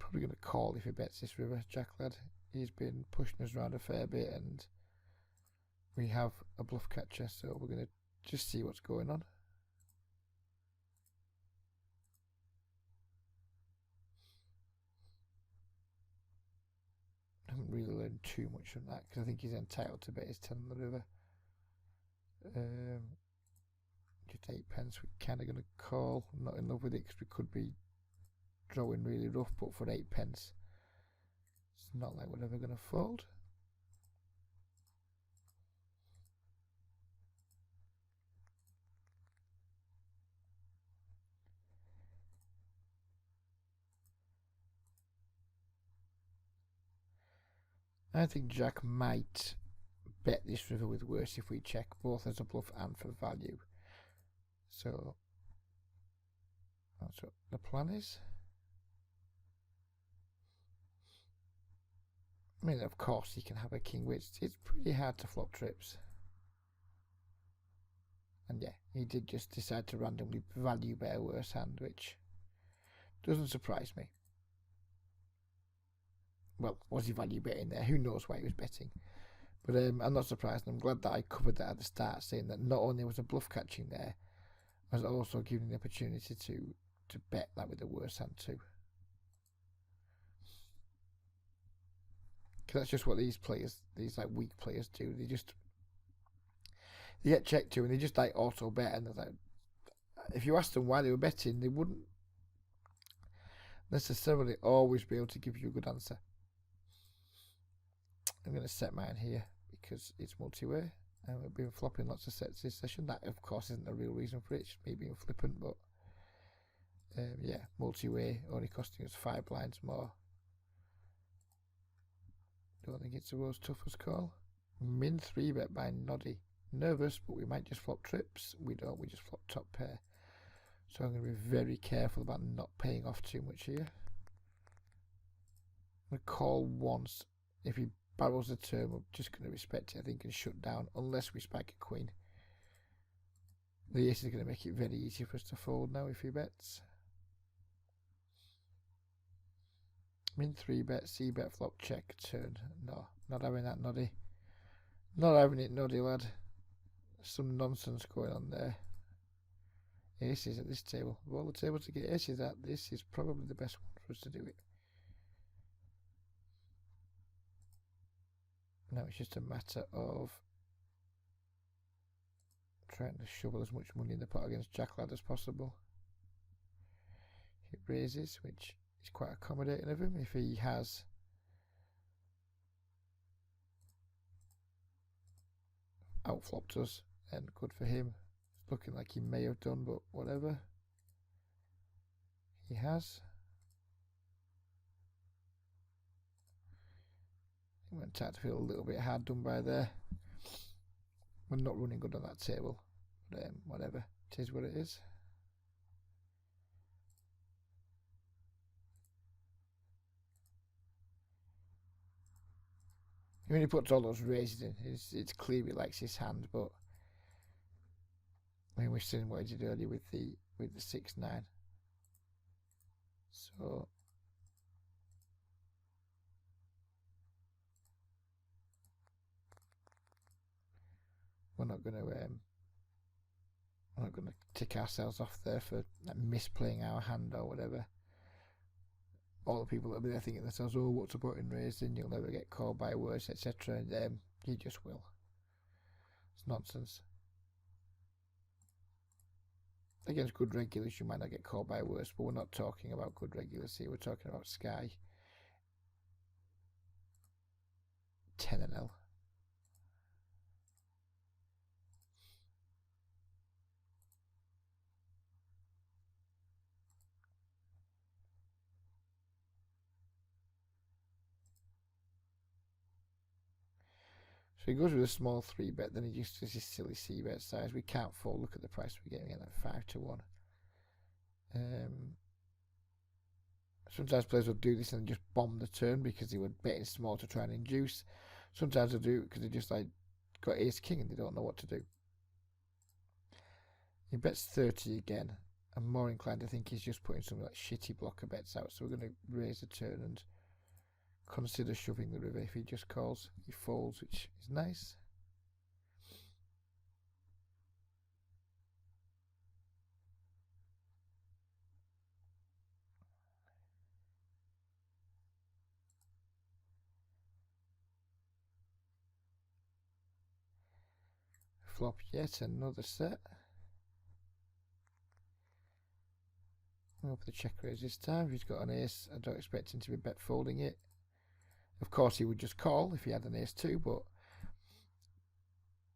Probably going to call if he bets this river, Jack Lad. He's been pushing us around a fair bit and we have a bluff catcher, so we're going to just see what's going on. I haven't really learned too much from that because I think he's entitled to bet his 10 on the river. 8p, we're kind of going to call. I'm not in love with it because we could be drawing really rough, but for 8p, it's not like we're ever going to fold. I think Jack might bet this river with worse if we check both as a bluff and for value. So that's what the plan is. I mean, of course, he can have a king, which it's pretty hard to flop trips. And yeah, he did just decide to randomly value bet a worse hand, which doesn't surprise me. Well, was he value betting there? Who knows why he was betting? But I'm not surprised. I'm glad that I covered that at the start, saying that not only was a bluff catching there, I was also given the opportunity to bet that with a worse hand too. Because that's just what these players, these like weak players do. They get checked to and they just like auto bet, and like, if you asked them why they were betting, they wouldn't necessarily always be able to give you a good answer. I'm going to set mine here because it's multi-way and we've been flopping lots of sets this session. That of course isn't a real reason for it, it's me being flippant, but yeah, multi-way only costing us 5 blinds more. Don't think it's the world's toughest call. Min 3 bet by Noddy. Nervous, but we might just flop trips. We don't, we just flop top pair. So I'm going to be very careful about not paying off too much here. I'm going to call once. If he barrels the turn, we're just going to respect it, I think, and shut down, unless we spike a queen. The ace is going to make it very easy for us to fold now if he bets. Min 3 bet, C bet, flop, check, turn. No, not having that, Noddy. Not having it, Noddy, lad. Some nonsense going on there. Aces at this table. Of all the tables to get aces at, this is probably the best one for us to do it. Now it's just a matter of trying to shovel as much money in the pot against Jack lad as possible. He raises, which is quite accommodating of him. If he has outflopped us, then good for him. It's looking like he may have done, but whatever. He has. He went to feel a little bit hard done by there. We're not running good on that table, but whatever. It is what it is. I mean, he puts all those raises in. It's clear he likes his hand, but I mean, we've seen what he did earlier with the 6-9. So we're not going to tick ourselves off there for like, misplaying our hand or whatever. All the people that are there thinking themselves, oh, what's the point in raising? You'll never get called by worse, etc. And you just will. It's nonsense. Against good regulars, you might not get called by worse, but we're not talking about good regulars here. We're talking about Sky 10 and L. So he goes with a small 3 bet, then he just does his silly C bet size. We can't fold. Look at the price we're getting at that 5-1. Sometimes players will do this and just bomb the turn because they were betting small to try and induce. Sometimes they'll do it because they just like got ace king and they don't know what to do. He bets 30 again. I'm more inclined to think he's just putting some like shitty blocker bets out. So we're going to raise the turn and consider shoving the river. If he just calls, he folds, which is nice. Flop yet another set. Go for the check raise this time. If he's got an ace, I don't expect him to be bet folding it. Of course, he would just call if he had an ace too, but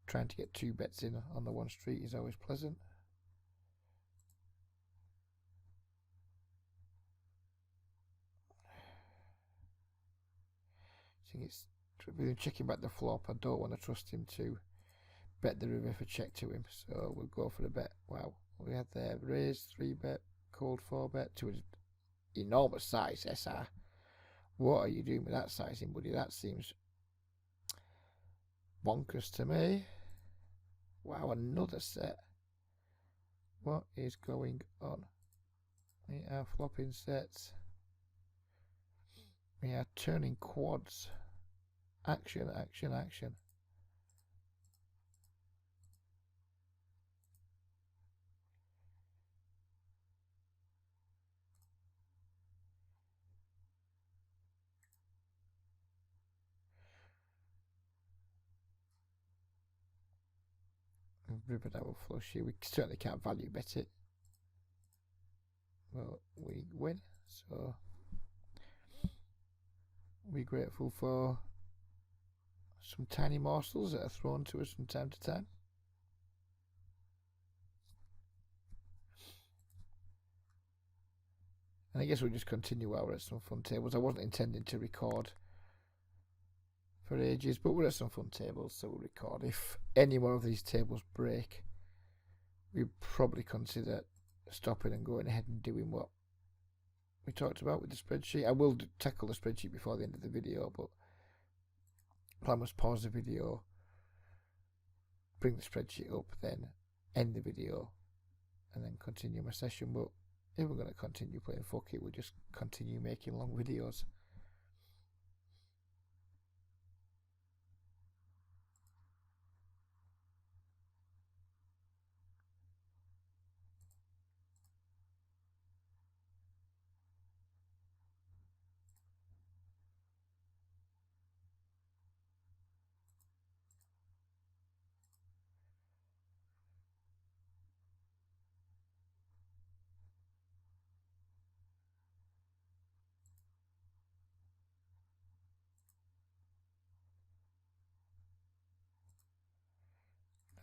trying to get 2 bets in on the one street is always pleasant. I think it's checking back the flop. I don't want to trust him to bet the river for check to him, so we'll go for the bet. Wow, we had there raise 3 bet, cold 4 bet to an enormous size SR. What are you doing with that sizing, buddy? That seems bonkers to me. Wow, another set. What is going on? We are flopping sets. We are turning quads. Action, action, action. River double flush here. We certainly can't value bet it. Well, we win, so we're grateful for some tiny morsels that are thrown to us from time to time. And I guess we'll just continue while we're at some fun tables. I wasn't intending to record for ages, but we're at some fun tables, so we'll record. If any more of these tables break, we'd probably consider stopping and going ahead and doing what we talked about with the spreadsheet. I will tackle the spreadsheet before the end of the video, but plan was pause the video, bring the spreadsheet up, then end the video, and then continue my session. But if we're going to continue playing fuck it, we'll just continue making long videos.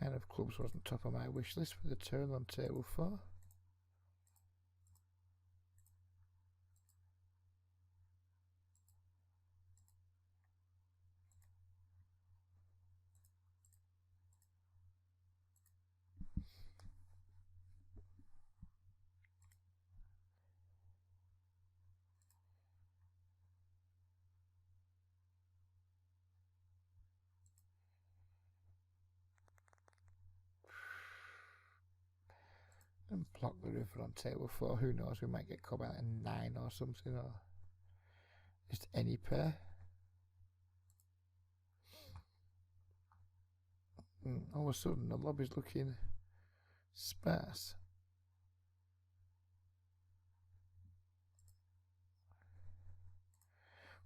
Nine of clubs wasn't top of my wish list for the turn on table 4. And block the river on table 4. Who knows, we might get caught out a 9 or something, or just any pair. All of a sudden the lobby's looking sparse.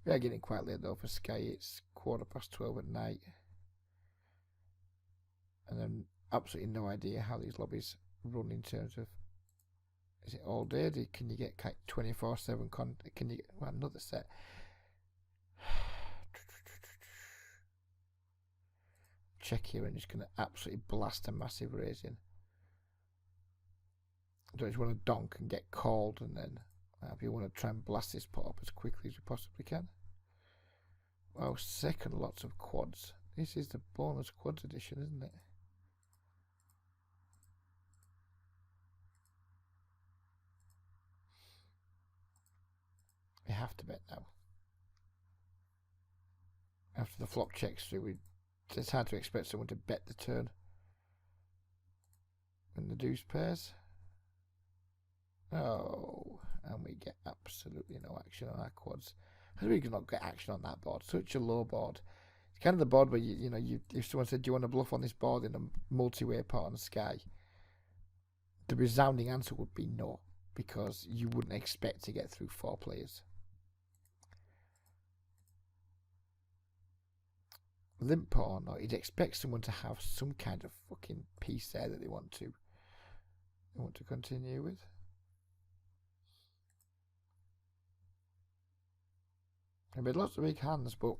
We are getting quite late though for Sky. It's 12:15 at night, and then absolutely no idea how these lobbies run in terms of, is it all day? Can you get 24/7 can you get another set? Check here and just going to absolutely blast a massive raise in. I don't just want to donk and get called, and then if you want to try and blast this pot up as quickly as we possibly can. Wow, second lots of quads. This is the bonus quads edition, isn't it? We have to bet now. After the flop checks through, it's hard to expect someone to bet the turn when the deuce pairs. Oh, and we get absolutely no action on our quads. How do we not get action on that board? Such a low board. It's kind of the board where if someone said, "Do you want to bluff on this board in a multi-way pot on Sky?" the resounding answer would be no, because you wouldn't expect to get through 4 players. Limp pot or not, you'd expect someone to have some kind of fucking piece there that they want to continue with. I made lots of big hands, but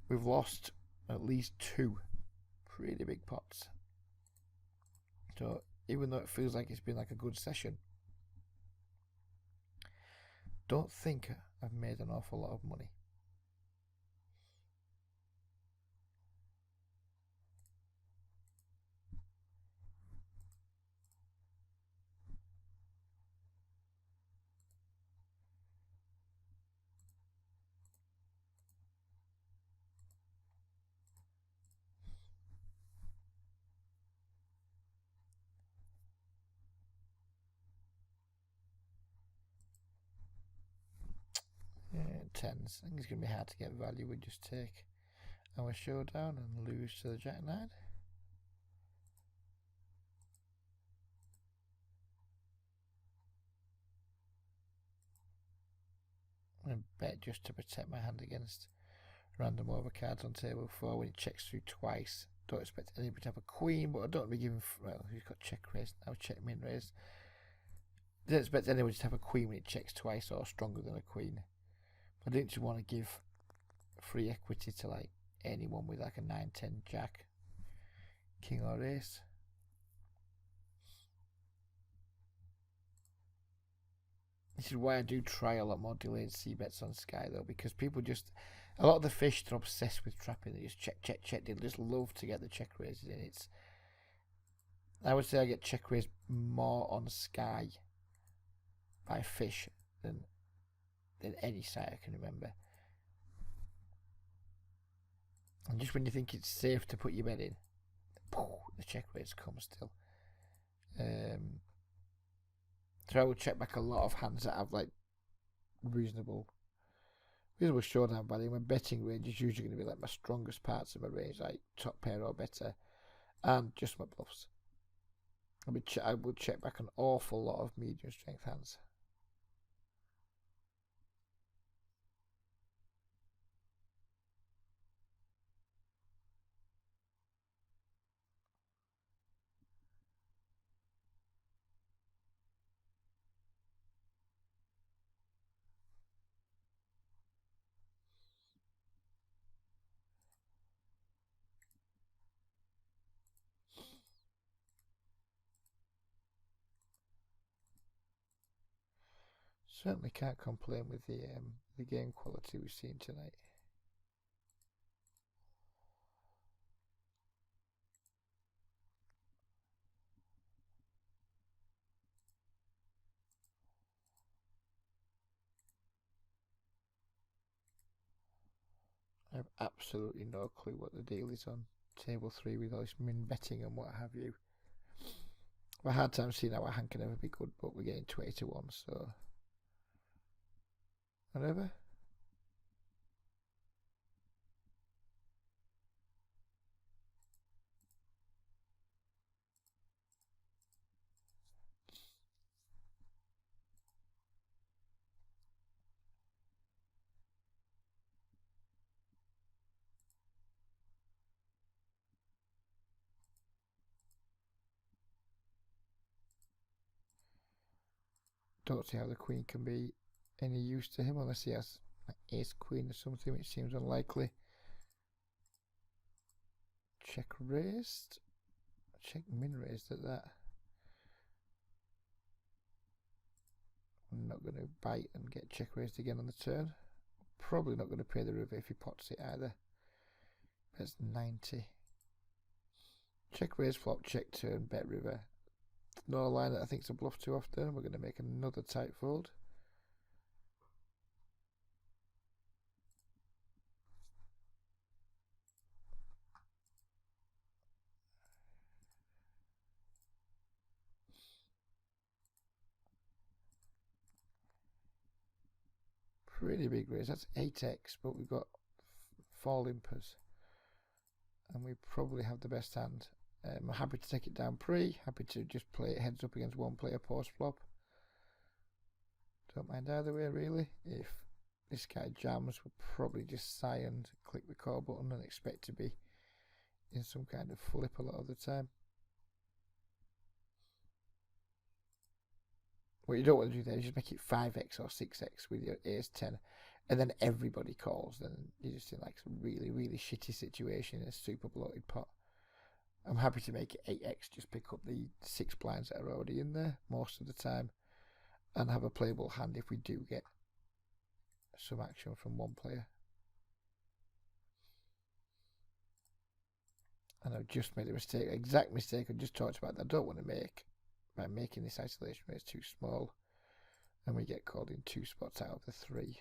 we've lost at least 2 pretty big pots. So even though it feels like it's been like a good session, don't think I've made an awful lot of money. Tens. I think it's going to be hard to get value. We just take our showdown and lose to the Jack 9. I'm going to bet just to protect my hand against random overcards on table 4 when it checks through twice. Don't expect anybody to have a queen, but I don't want to be giving. Well, he's got check raised now, check min raised. I don't expect anybody to have a queen when it checks twice or stronger than a queen. I didn't just want to give free equity to like anyone with like a 9-10 jack, king or ace. This is why I do try a lot more delayed C bets on Sky though, because people just, a lot of the fish are obsessed with trapping. They just check, check, check. They just love to get the check raises in. I would say I get check raised more on Sky by fish than any site I can remember. And just when you think it's safe to put your bet in, the check raise come still. So I would check back a lot of hands that have like reasonable showdown value. My betting range is usually going to be like my strongest parts of my range, like top pair or better, and just my bluffs. I would check back an awful lot of medium strength hands. Certainly can't complain with the game quality we've seen tonight. I have absolutely no clue what the deal is on table 3 with all this min betting and what have you. I have a hard time seeing how a hand can ever be good, but we're getting 20 to 1, so whatever. Don't see how the queen can be any use to him unless he has an ace queen or something, which seems unlikely. Check raised. Check min raised at that. I'm not going to bite and get check raised again on the turn. Probably not going to pay the river if he pots it either. That's 90. Check raise flop, check turn, bet river. Not a line that I think is a bluff too often. We're going to make another tight fold. Pretty big raise. That's 8x, but we've got 4 limpers. And we probably have the best hand. I'm happy to take it down pre. Happy to just play it heads up against one player post flop. Don't mind either way, really. If this guy jams, we'll probably just sigh and click the call button and expect to be in some kind of flip a lot of the time. What you don't want to do there is just make it 5x or 6x with your ace 10 and then everybody calls, then you're just in like some really, really shitty situation in a super bloated pot. I'm happy to make it 8x, just pick up the 6 blinds that are already in there most of the time, and have a playable hand if we do get some action from one player. And I've just made a mistake, exact mistake I just talked about that I don't want to make by making this isolation race too small, and we get called in 2 spots out of the 3.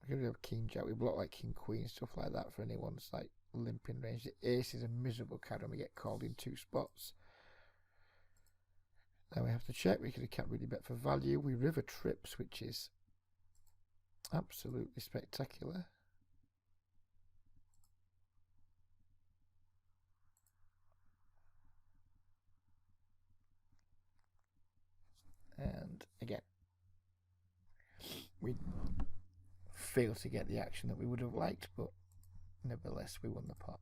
We're going to have King Jack. We block like King Queen, stuff like that for anyone's like limping range. The ace is a miserable card when we get called in 2 spots. Now we have to check. We can't really bet for value. We river trips, which is absolutely spectacular. And again, we failed to get the action that we would have liked, but nevertheless we won the pot.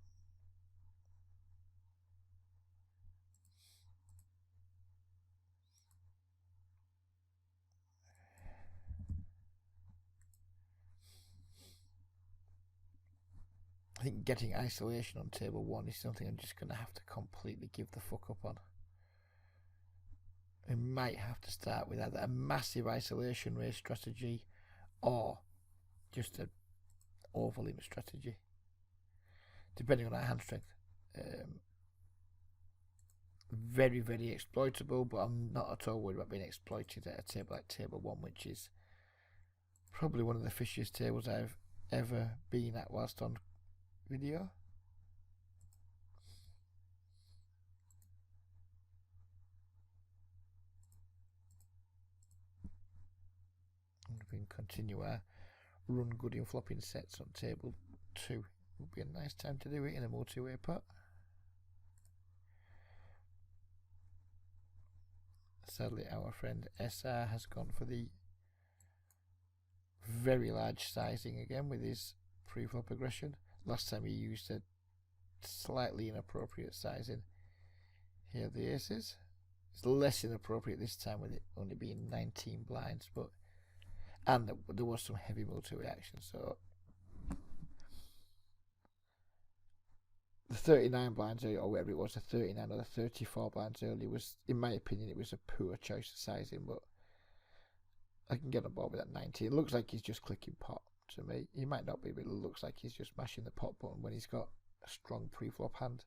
I think getting isolation on table 1 is something I'm just going to have to completely give the fuck up on. We might have to start with either a massive isolation race strategy or just an overlimit strategy, depending on our hand strength. Very, very exploitable, but I'm not at all worried about being exploited at a table like table 1, which is probably one of the fishiest tables I've ever been at whilst on video. And we can continue our run good in flopping sets on table 2. Would be a nice time to do it in a multi-way pot. Sadly, our friend SR has gone for the very large sizing again with his pre-flop aggression. Last time he used a slightly inappropriate sizing. Here are the aces. It's less inappropriate this time with it only being 19 blinds, but and there was some heavy multi-way action, so the 39 blinds early, or whatever it was, the 39 or the 34 blinds early was, in my opinion, it was a poor choice of sizing, but I can get on board with that 90. It looks like he's just clicking pot to me. He might not be, but it looks like he's just mashing the pot button when he's got a strong pre-flop hand.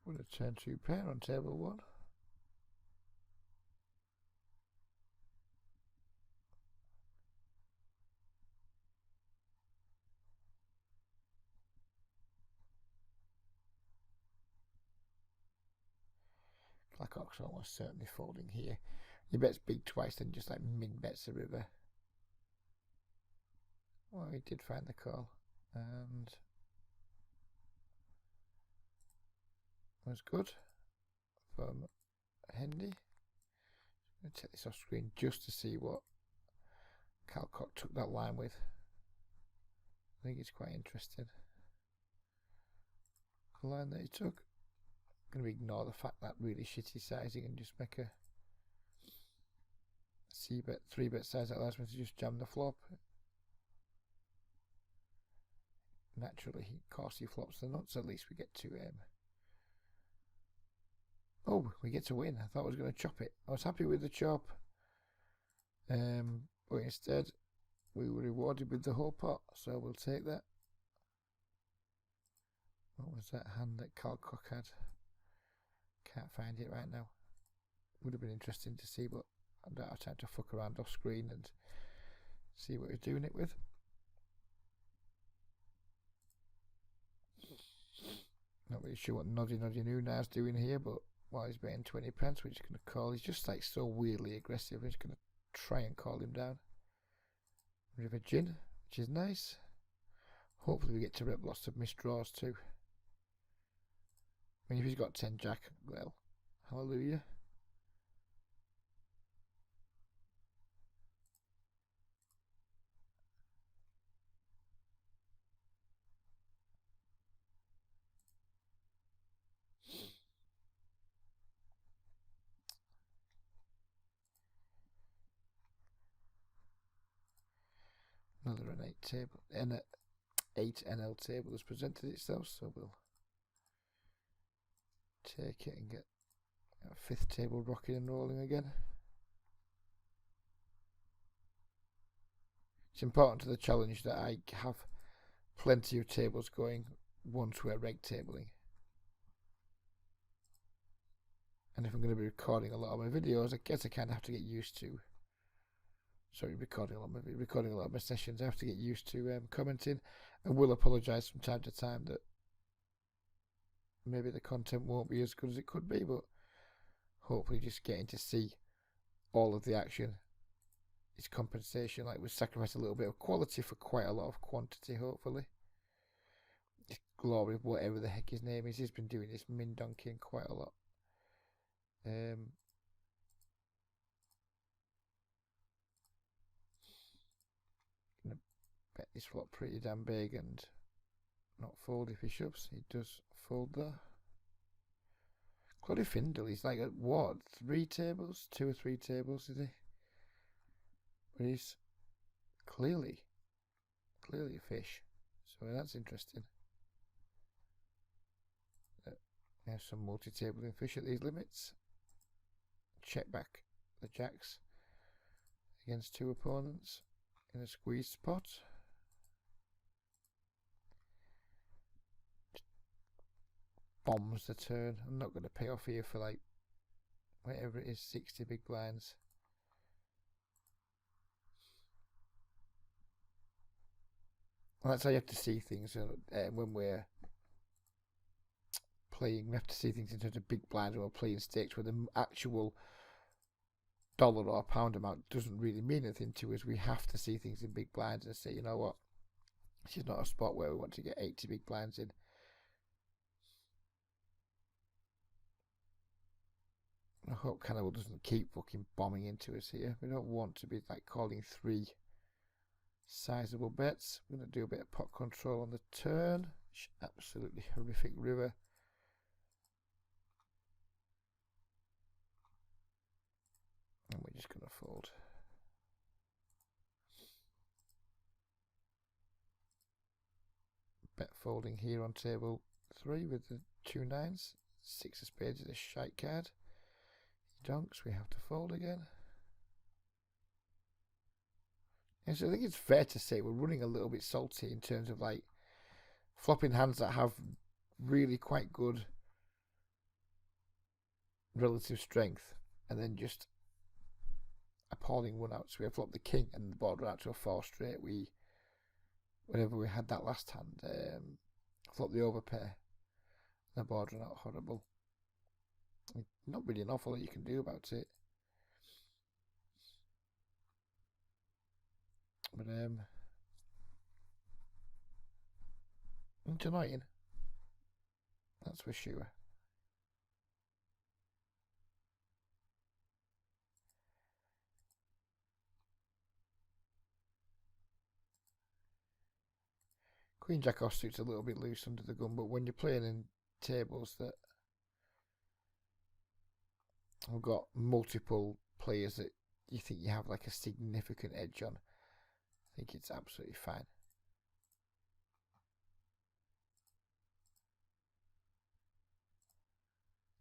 With a turn 2 pair on table 1. Black Ox almost certainly folding here. He bets big twice, then just like min bets the river. Well, he did find the call, and was good from Hendy. I'm going to take this off screen just to see what Calcock took that line with. I think it's quite interesting. The line that he took. I'm going to ignore the fact that really shitty sizing and just make a C-bet, 3-bet size that allows me to just jam the flop. Naturally, of course, he flops the nuts. At least we get to oh, we get to win. I thought I was going to chop it. I was happy with the chop, but instead we were rewarded with the whole pot, so we'll take that. What was that hand that Calcock had? Can't find it right now. Would have been interesting to see, but I don't have time to fuck around off screen and see what he's doing it with. Not really sure what Noddy Nuna's doing here, but while he's betting 20 pence, we're just going to call. He's just like so weirdly aggressive. We're just going to try and call him down. River Gin, which is nice. Hopefully we get to rip lots of missed draws too. I mean, if he's got 10 Jack, well, hallelujah. Another an 8 table, an 8 NL table has presented itself, so we'll take it and get a 5th table rocking and rolling again. It's important to the challenge that I have plenty of tables going once we're reg tabling. And if I'm going to be recording a lot of my videos, I guess I kind of have to get used to. Sorry, recording a lot of my sessions. I have to get used to commenting, and will apologise from time to time that maybe the content won't be as good as it could be, but hopefully just getting to see all of the action is compensation. Like, we sacrifice a little bit of quality for quite a lot of quantity, hopefully. This Glory, whatever the heck his name is, he's been doing this min donking quite a lot. Gonna bet this flop pretty damn big and not fold if he shoves. He does fold there. Cloddy Findle, he's like at what? 3 tables? 2 or 3 tables, is he? But he's clearly a fish. So that's interesting. There's some multi-tabling fish at these limits. Check back the jacks against 2 opponents in a squeezed spot. Bombs the turn. I'm not going to pay off here for like whatever it is, 60 big blinds. Well, that's how you have to see things when we're playing. We have to see things in terms of big blinds when we're playing stakes, where the actual dollar or pound amount doesn't really mean anything to us. We have to see things in big blinds and say, you know what, this is not a spot where we want to get 80 big blinds in. I hope Cannibal doesn't keep fucking bombing into us here. We don't want to be like calling 3 sizable bets. We're going to do a bit of pot control on the turn. Absolutely horrific river. And we're just going to fold. Bet folding here on table 3 with the 2 9s. 6 of spades is a shite card. He donks, we have to fold again. And so I think it's fair to say we're running a little bit salty in terms of like flopping hands that have really quite good relative strength, and then just appalling run outs. We have flopped the king and the board run out to a 4 straight. Whenever we had that last hand, flopped the overpair. The board run out horrible. Not really an awful lot you can do about it. But it's annoying. That's for sure. Queen Jack offsuit's a little bit loose under the gun, but when you're playing in tables that have got multiple players that you think you have like a significant edge on, I think it's absolutely fine.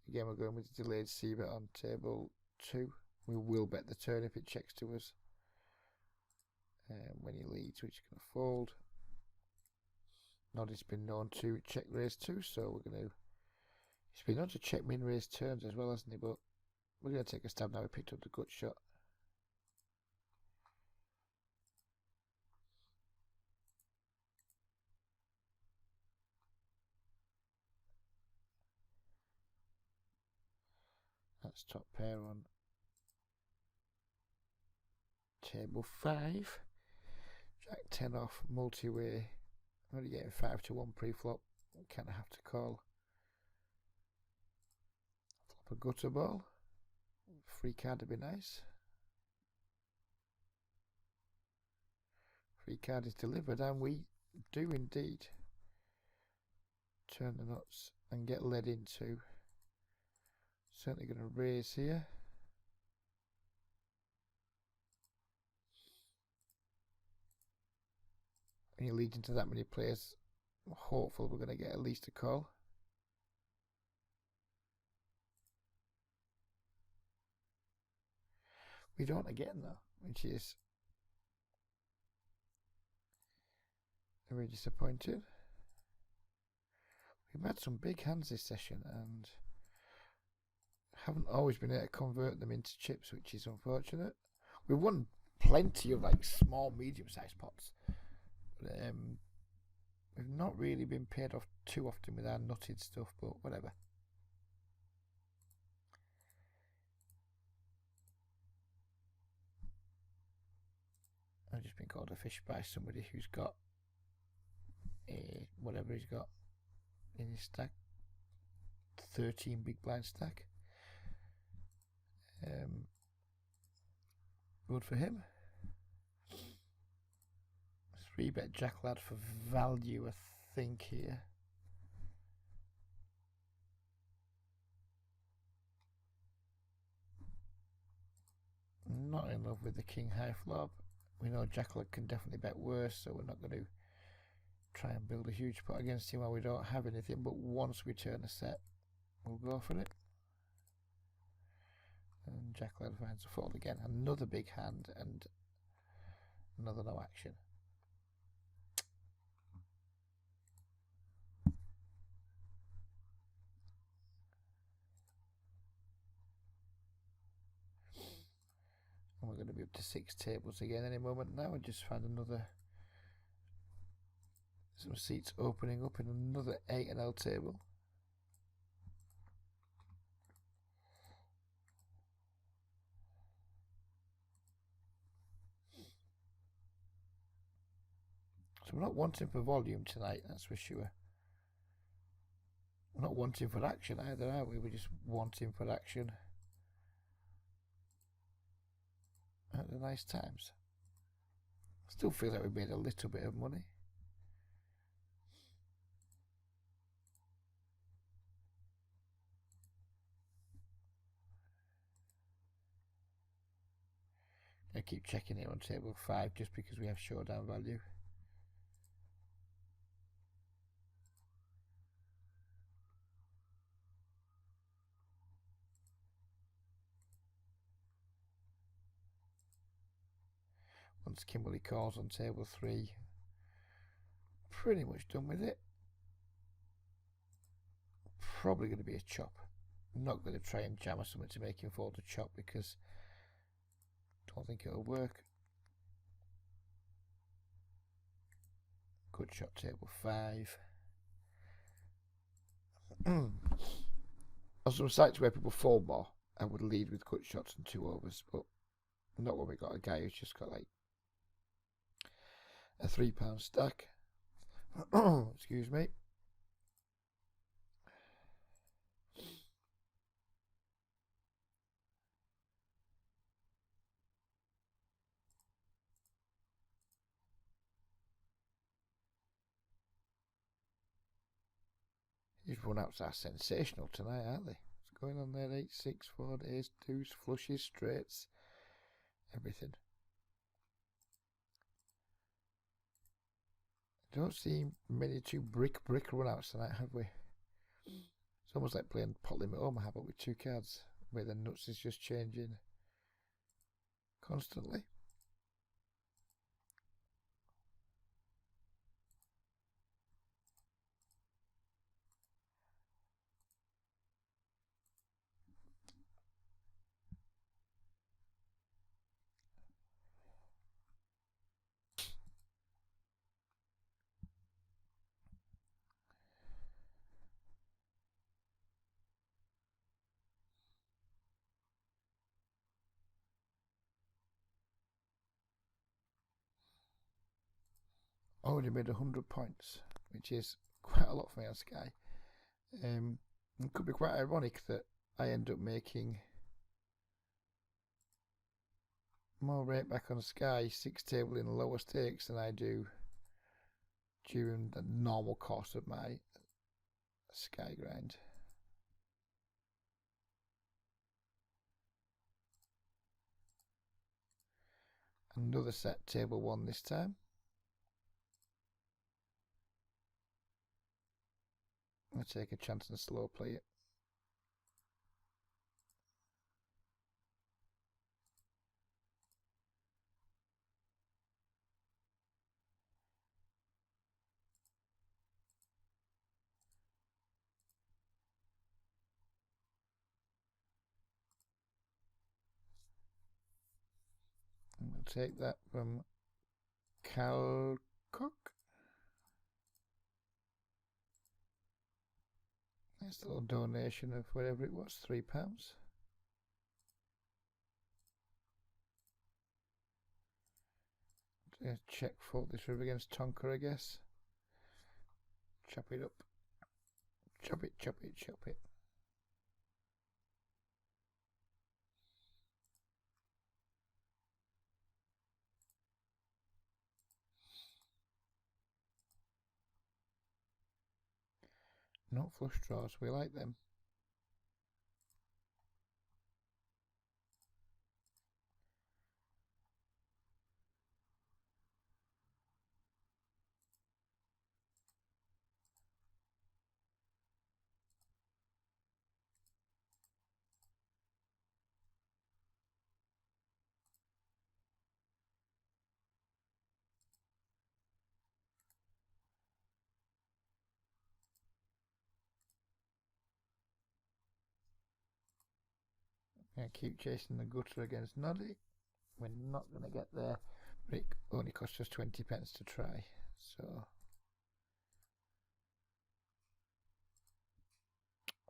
Again, we're going with the delayed c-bet on table 2. We will bet the turn if it checks to us. When he leads, we're just going to fold. Noddy's been known to check raise 2, so we're going to. He's been known to check min raise turns as well, hasn't he? But We're going to take a stab now. We picked up the gut shot. That's top pair on table 5. Jack 10 off, multi-way. I'm only getting 5 to 1 pre-flop. Kind of have to call. Flop a gutter ball. Free card would be nice. Free card is delivered, and we do indeed turn the nuts and get led into. Certainly going to raise here. When you lead into that many players, I'm hopeful we're going to get at least a call. We don't again though, which is very disappointing. We've had some big hands this session and haven't always been able to convert them into chips, which is unfortunate. We've won plenty of like small, medium-sized pots, but we've not really been paid off too often with our nutted stuff, but whatever. I've just been called a fish by somebody who's got a whatever he's got in his stack, 13 big blind stack. Good for him. 3-bet Jack Lad for value, I think, here. Not in love with the king high flop. We know Jack Lad can definitely bet worse, so we're not going to try and build a huge pot against him while we don't have anything, but once we turn a set, we'll go for it. And Jack Lad finds a fold again. Another big hand and another no action. And we're going to be up to 6 tables again any moment now. I just found some seats opening up in another 8NL table. So we're not wanting for volume tonight, that's for sure. We're not wanting for action either, are we? We're just wanting for action at the nice times. Still feel like we made a little bit of money. I keep checking here on table 5 just because we have showdown value. Once Kimberly calls on table 3, pretty much done with it. Probably going to be a chop. I'm not going to try and jam or something to make him fold a chop because I don't think it'll work. Good shot, table 5. On some sites where people fold more, I would lead with cut shots and 2 overs, but not when we got a guy who's just got like a £3 stack. Excuse me. These run-outs are sensational tonight, aren't they? What's going on there? 8, 6, 4, ace, 2s, flushes, straights, everything. Don't see many 2 brick run-outs tonight, have we? It's almost like playing pot limit Omaha, but with 2 cards, where the nuts is just changing constantly. already made 100 points, which is quite a lot for me on Sky. It could be quite ironic that I end up making more rate back on Sky 6 table in lower stakes than I do during the normal course of my Sky grind. Another set, table 1 this time. I'm going to take a chance and slow play it. I'm going to take that from Calcock. Nice little donation of whatever it was, £3. Check fold this river against Tonka, I guess. Chop it up. Chop it, chop it, chop it. Not flush draws, we like them. I keep chasing the gutter against Noddy. We're not going to get there. But it only costs us 20 pence to try. So,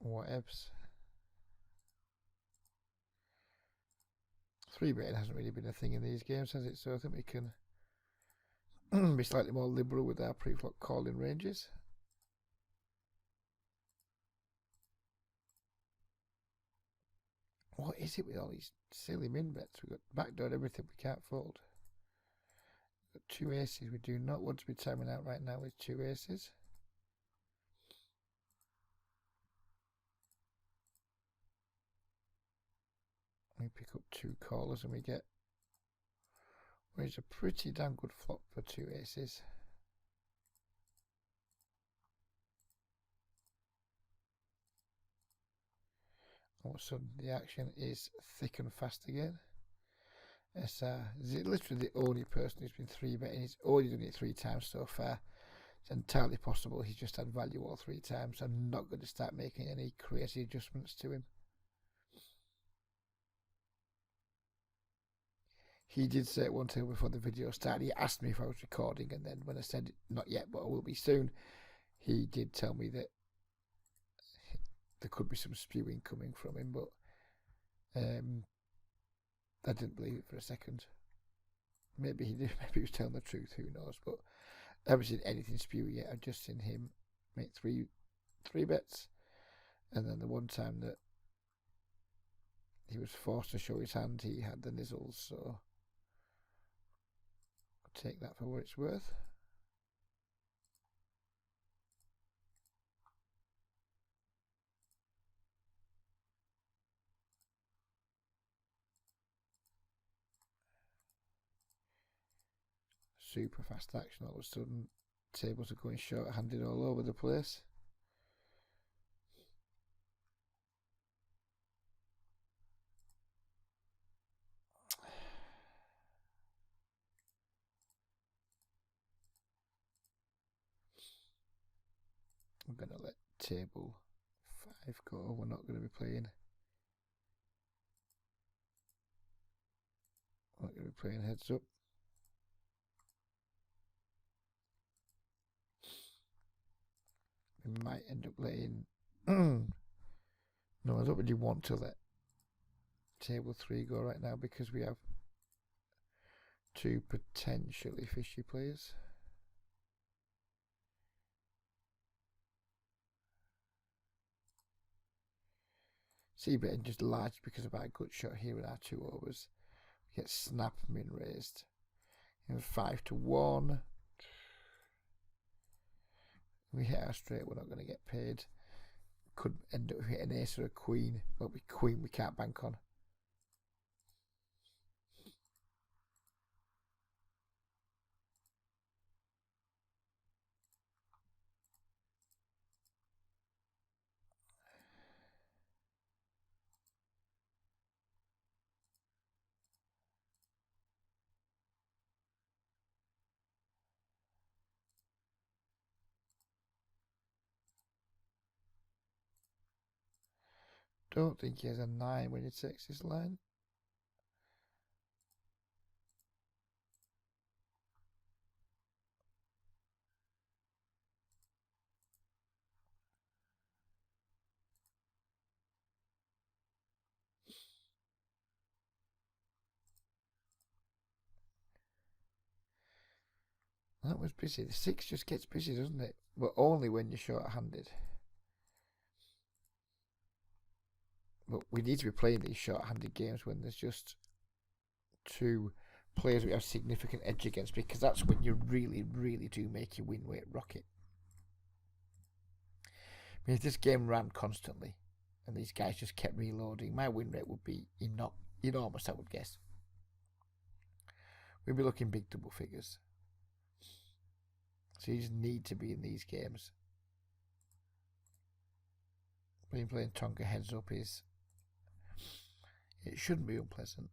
whatevs. 3-betting hasn't really been a thing in these games, has it? So I think we can be slightly more liberal with our pre-flop calling ranges. What is it with all these silly min bets? We've got backdoored everything we can't fold. We've got 2 aces. We do not want to be timing out right now with 2 aces. We pick up 2 callers and we get, which is a pretty damn good flop for 2 aces. All of a sudden the action is thick and fast again. SR is literally the only person who's been 3-betting. He's already done it 3 times so far. It's entirely possible he's just had value all 3 times. I'm not going to start making any crazy adjustments to him. He did say at one time before the video started, he asked me if I was recording, and then when I said not yet but I will be soon, he did tell me that there could be some spewing coming from him, but I didn't believe it for a second. Maybe he did, maybe he was telling the truth, who knows, but I haven't seen anything spewy yet. I've just seen him make three bets, and then the one time that he was forced to show his hand, he had the nizzles, so I'll take that for what it's worth. Super fast action. All of a sudden tables are going short-handed all over the place. I'm going to let table 5 go. We're not going to be playing. We're not going to be playing heads up. We might end up letting... No, I don't really want to let table 3 go right now because we have 2 potentially fishy players. See Britain just large because of our gut shot here with our 2 overs. We get snap min raised. And 5-1. We hit our straight, we're not going to get paid. Could end up hitting an ace or a queen. But with queen we can't bank on. Don't think he has a 9 when he takes this line. That was busy. The 6 just gets busy, doesn't it? But only when you're short-handed. But we need to be playing these short-handed games when there's just 2 players we have significant edge against, because that's when you really, really do make your win rate rocket. I mean, if this game ran constantly and these guys just kept reloading, my win rate would be enormous, I would guess. We'd be looking big double figures. So you just need to be in these games. Being playing Tonka heads up it shouldn't be unpleasant.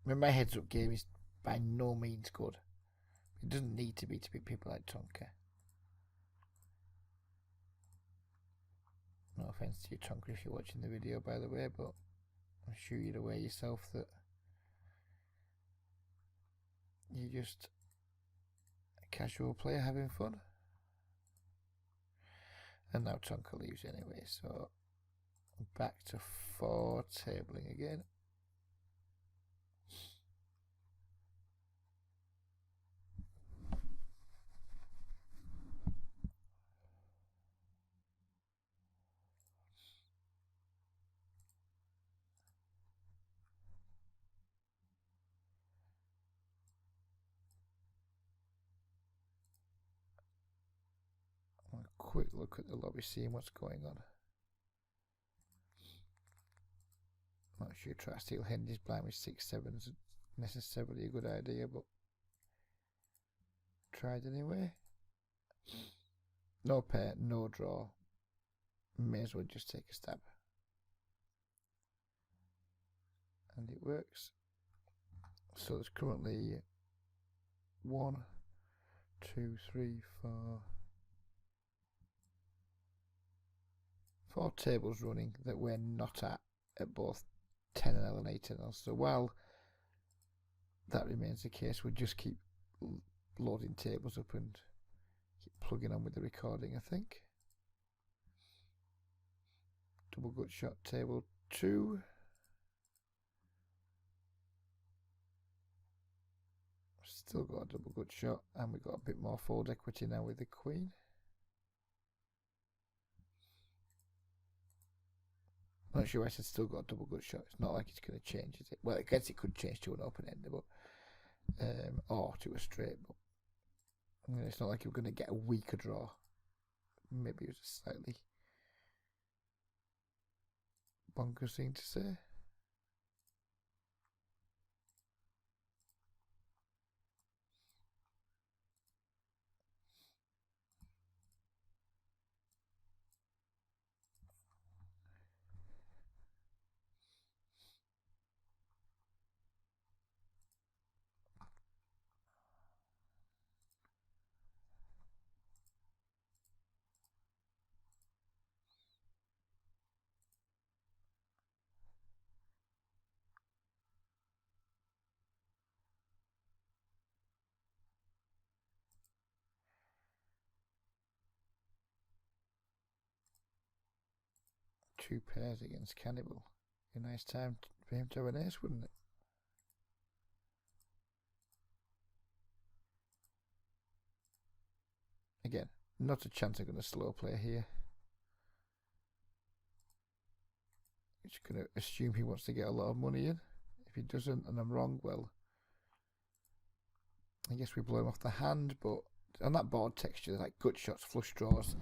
I mean, my heads up game is by no means good. It doesn't need to be people like Tonka. No offence to you, Tonka, if you're watching the video, by the way, but I'm sure you're aware yourself that you're just a casual player having fun. And now Tonka leaves anyway, so back to 4 tabling again. Quick look at the lobby, seeing what's going on. Not sure try to steal Henry's blind with 6-7 is necessarily a good idea, but tried anyway. No pair, no draw. May as well just take a stab. And it works. So there's currently 1, 2, 3, 4 tables running that we're not at both 10 and L and 8 and L. So while that remains the case, we'll just keep loading tables up and keep plugging on with the recording, I think. Double gut shot table 2. Still got a double gut shot, and we've got a bit more fold equity now with the queen. I'm not sure I said still got a double gut shot. It's not like it's going to change, is it? Well, I guess it could change to an open ender, but or to a straight, but it's not like you're going to get a weaker draw. Maybe it was a slightly bonkers thing to say. Two pairs against Cannibal. A nice time for him to have an ace, wouldn't it? Again, not a chance I'm going to slow play here. Just going to assume he wants to get a lot of money in. If he doesn't and I'm wrong, well, I guess we blow him off the hand. But on that board texture, like gut shots, flush draws,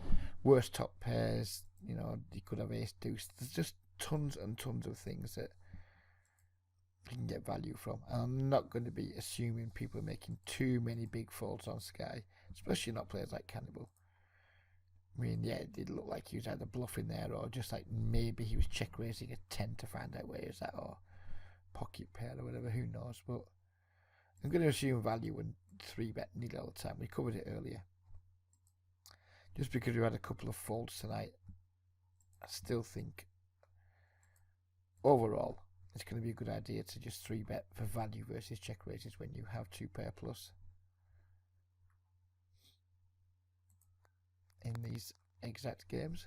worst top pairs, you know, you could have ace deuce. There's just tons and tons of things that you can get value from. And I'm not going to be assuming people are making too many big folds on Sky, especially not players like Cannibal. I mean, yeah, it did look like he was either bluffing there or just like maybe he was check raising a 10 to find out where he was at, or pocket pair or whatever, who knows. But I'm going to assume value and 3-bet nearly all the time. We covered it earlier. Just because we had a couple of folds tonight, I still think overall it's going to be a good idea to just 3-bet for value versus check raises when you have 2-pair plus in these exact games.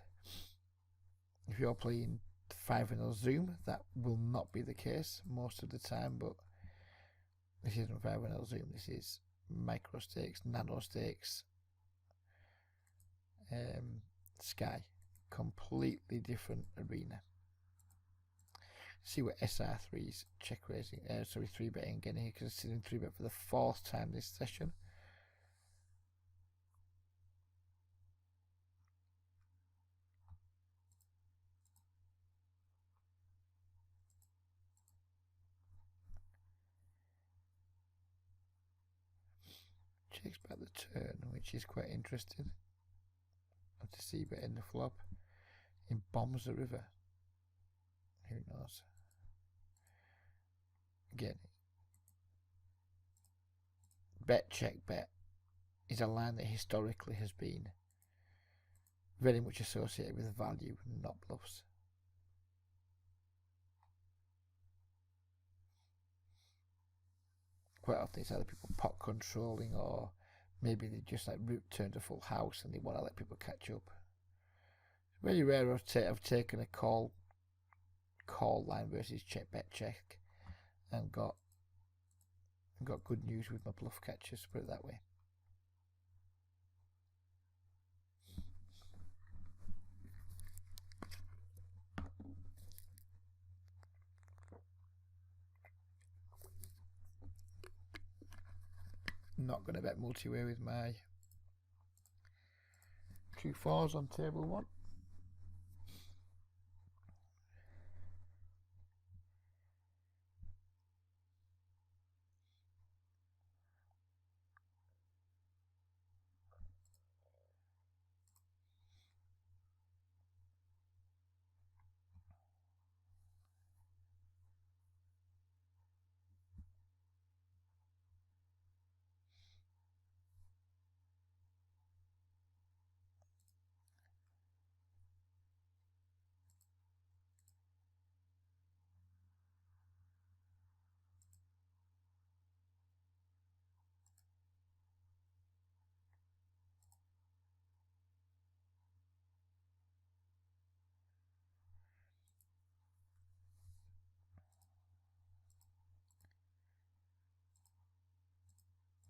If you're playing 5-0 Zoom, that will not be the case most of the time, but this isn't 5-0 Zoom, this is micro stakes, nano stakes, Sky. Completely different arena. See what SR3's check raising, 3-betting again here, because it's sitting 3-bet for the 4th time this session. Checks back the turn, which is quite interesting. Have to see bet in the flop. He bombs the river. Who knows? Again, bet check bet is a line that historically has been very much associated with value, not bluffs. Quite often it's either people pot controlling, or maybe they just like root turn to full house and they want to let people catch up. It's very rare I've taken a call line versus check bet check and got good news with my bluff catchers, put it that way. Not going to bet multi-way with my 2 4s on table 1.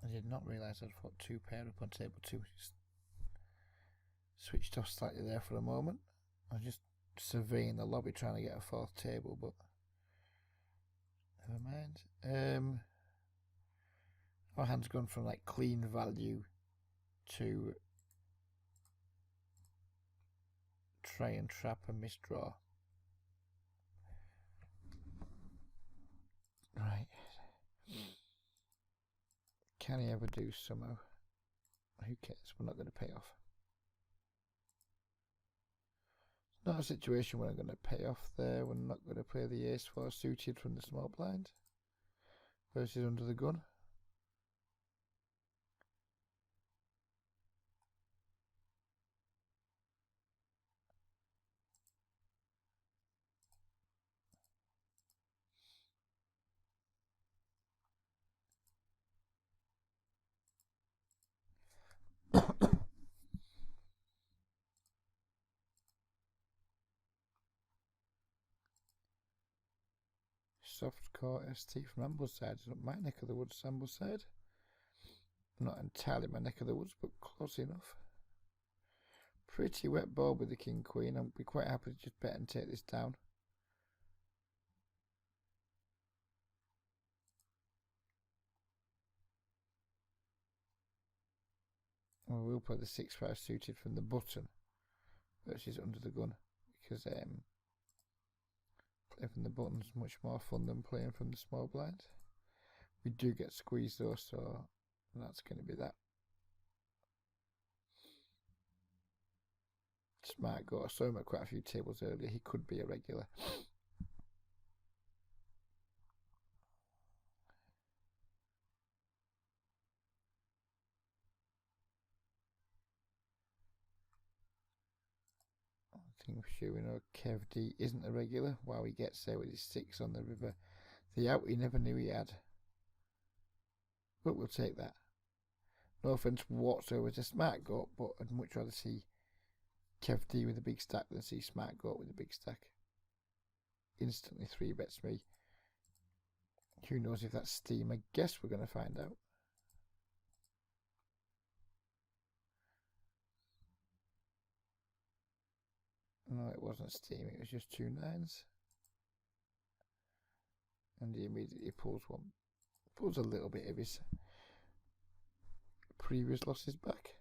I did not realise I'd put 2 pair up on table 2. Just switched off slightly there for a moment. I was just surveying the lobby trying to get a 4th table, but never mind. Our hand's gone from like clean value to try and trap and misdraw. Right. Can he ever do somehow? Who cares? We're not going to pay off. It's not a situation where I'm going to pay off there. We're not going to play the ace-4 suited from the small blind versus under the gun. Soft core ST from Ambleside. It's not my neck of the woods, Ambleside. Not entirely my neck of the woods, but close enough. pretty wet board with the king queen. I'd be quite happy to just bet and take this down. Well, we'll play the 6-5 suited from the button versus under the gun, because playing from the button's much more fun than playing from the small blind. We do get squeezed though, so that's going to be that. Smart go. I saw him at quite a few tables earlier. He could be a regular. I think for sure we know Kev D isn't a regular. Wow, he gets there with his 6 on the river. The out he never knew he had. But we'll take that. No offence whatsoever. It's a smart go, but I'd much rather see Kev D with a big stack than see smart go with a big stack. Instantly 3 bets me. Who knows if that's Steam? I guess we're going to find out. No, it wasn't Steam. It was just 2 9s. And he immediately pulls one. Pulls a little bit of his previous losses back.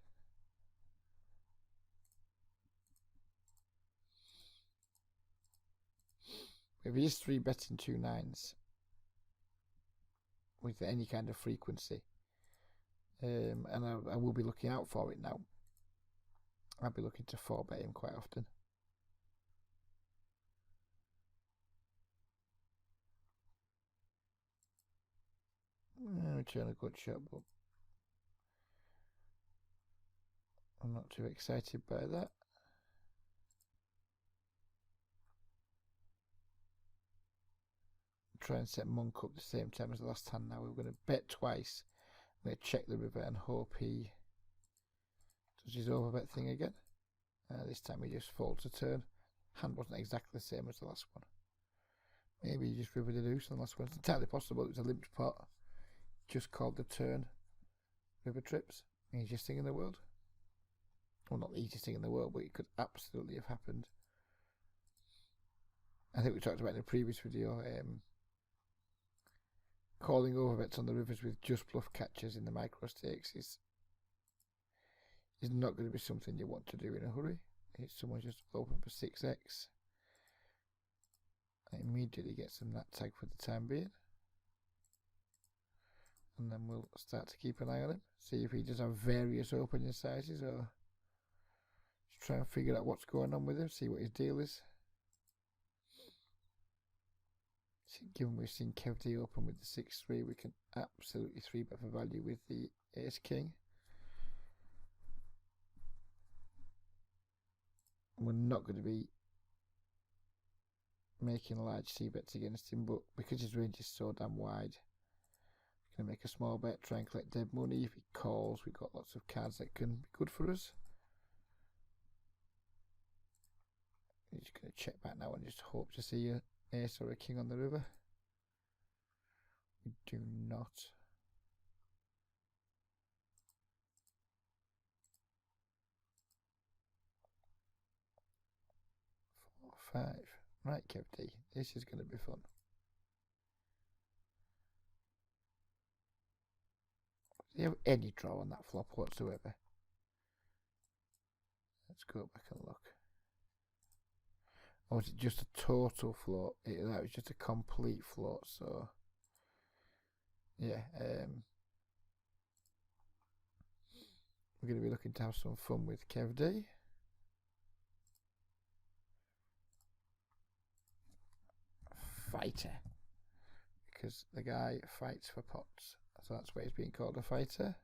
If he is 3 betting 2 9s with any kind of frequency, and I will be looking out for it now. I'll be looking to 4 bet him quite often. Return a good shot, but I'm not too excited by that. Try and set Monk up the same time as the last hand now. We're going to bet twice. I'm going to check the river and hope he does his overbet thing again. This time he just folds a turn. Hand wasn't exactly the same as the last one. Maybe he just rivered a deuce on the last one. It's entirely possible. It was a limped pot. Just called the turn. River trips. Easiest thing in the world. Well, not the easiest thing in the world, but it could absolutely have happened. I think we talked about in a previous video, calling overbets on the rivers with just bluff catches in the micro stakes is not going to be something you want to do in a hurry. If someone's just open for 6x, I immediately get some that tag for the time being. And then we'll start to keep an eye on him, see if he does have various opening sizes, or just try and figure out what's going on with him, see what his deal is. Given we've seen Kev D open with the 6-3, we can absolutely 3-bet for value with the Ace King. We're not going to be making large C-bets against him, but because his range is so damn wide, we're going to make a small bet, try and collect dead money. If he calls, we've got lots of cards that can be good for us. He's just going to check back now and just hope to see a ace or a king on the river. We do not. 4, 5. Right, Kev D, this is going to be fun. Do you have any draw on that flop whatsoever? Let's go back and look. Or was it just a total float? That was just a complete float, so yeah, we're going to be looking to have some fun with Kev D. Fighter, because the guy fights for pots, so that's why he's being called a fighter.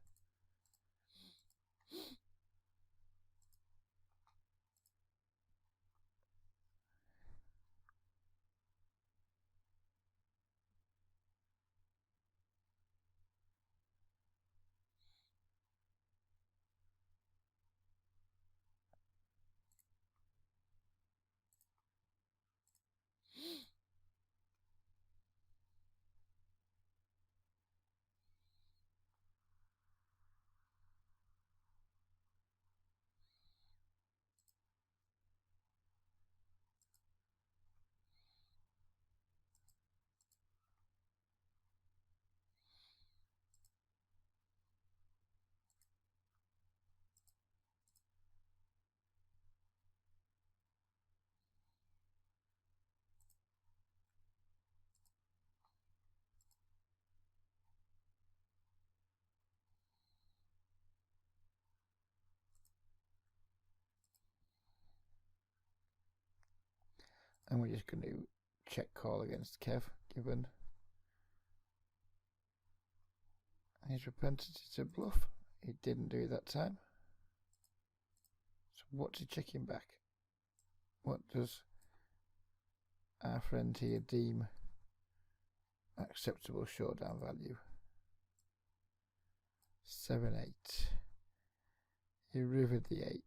And we're just going to check call against Kev, given his propensity to bluff. He didn't do it that time. So what's he checking back? What does our friend here deem acceptable showdown value? 7-8. He rivered the 8.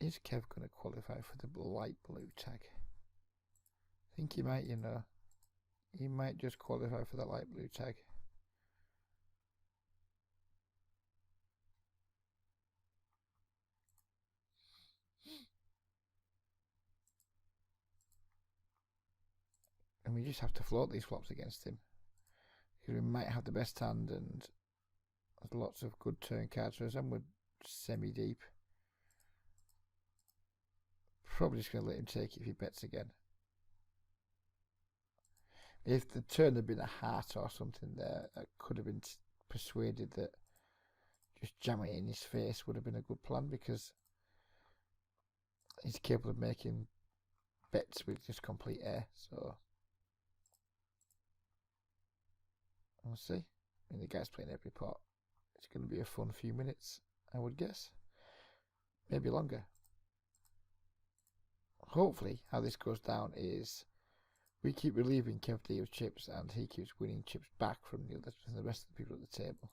Is Kev going to qualify for the light blue tag? I think he might, you know. He might just qualify for the light blue tag. And we just have to float these flops against him. Because we might have the best hand and there's lots of good turn cards for us, and we're semi-deep. Probably just going to let him take it if he bets again. If the turn had been a heart or something there, I could have been persuaded that just jamming it in his face would have been a good plan, because he's capable of making bets with just complete air. So we'll see. I mean, the guy's playing every pot. It's going to be a fun few minutes, I would guess. Maybe longer. Hopefully, how this goes down is we keep relieving Kev D of chips, and he keeps winning chips back from the rest of the people at the table.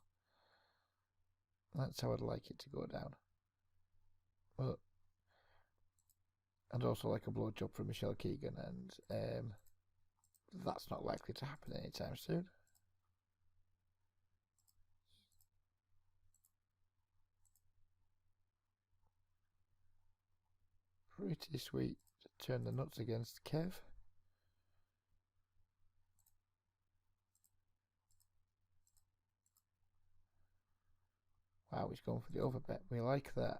That's how I'd like it to go down. But I'd also like a blowjob from Michelle Keegan, and that's not likely to happen anytime soon. Pretty sweet to turn the nuts against Kev. Wow, he's going for the overbet. We like that.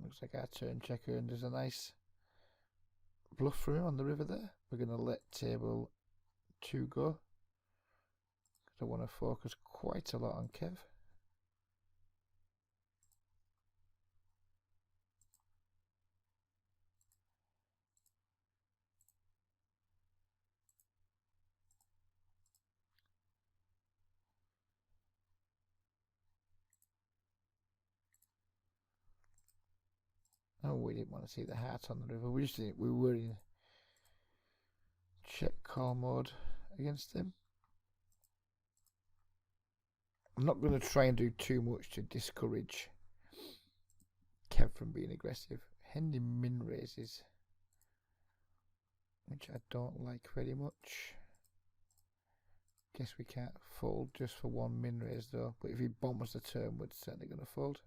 Looks like our turn checker, and there's a nice bluff for him on the river there. We're going to let table 2 go. I want to focus quite a lot on Kev. Oh, we didn't want to see the heart on the river. We were in check call mode against him. I'm not going to try and do too much to discourage Kev from being aggressive. Henry min raises, which I don't like very much. Guess we can't fold just for one min raise though, but if he bombs the turn, we're certainly going to fold.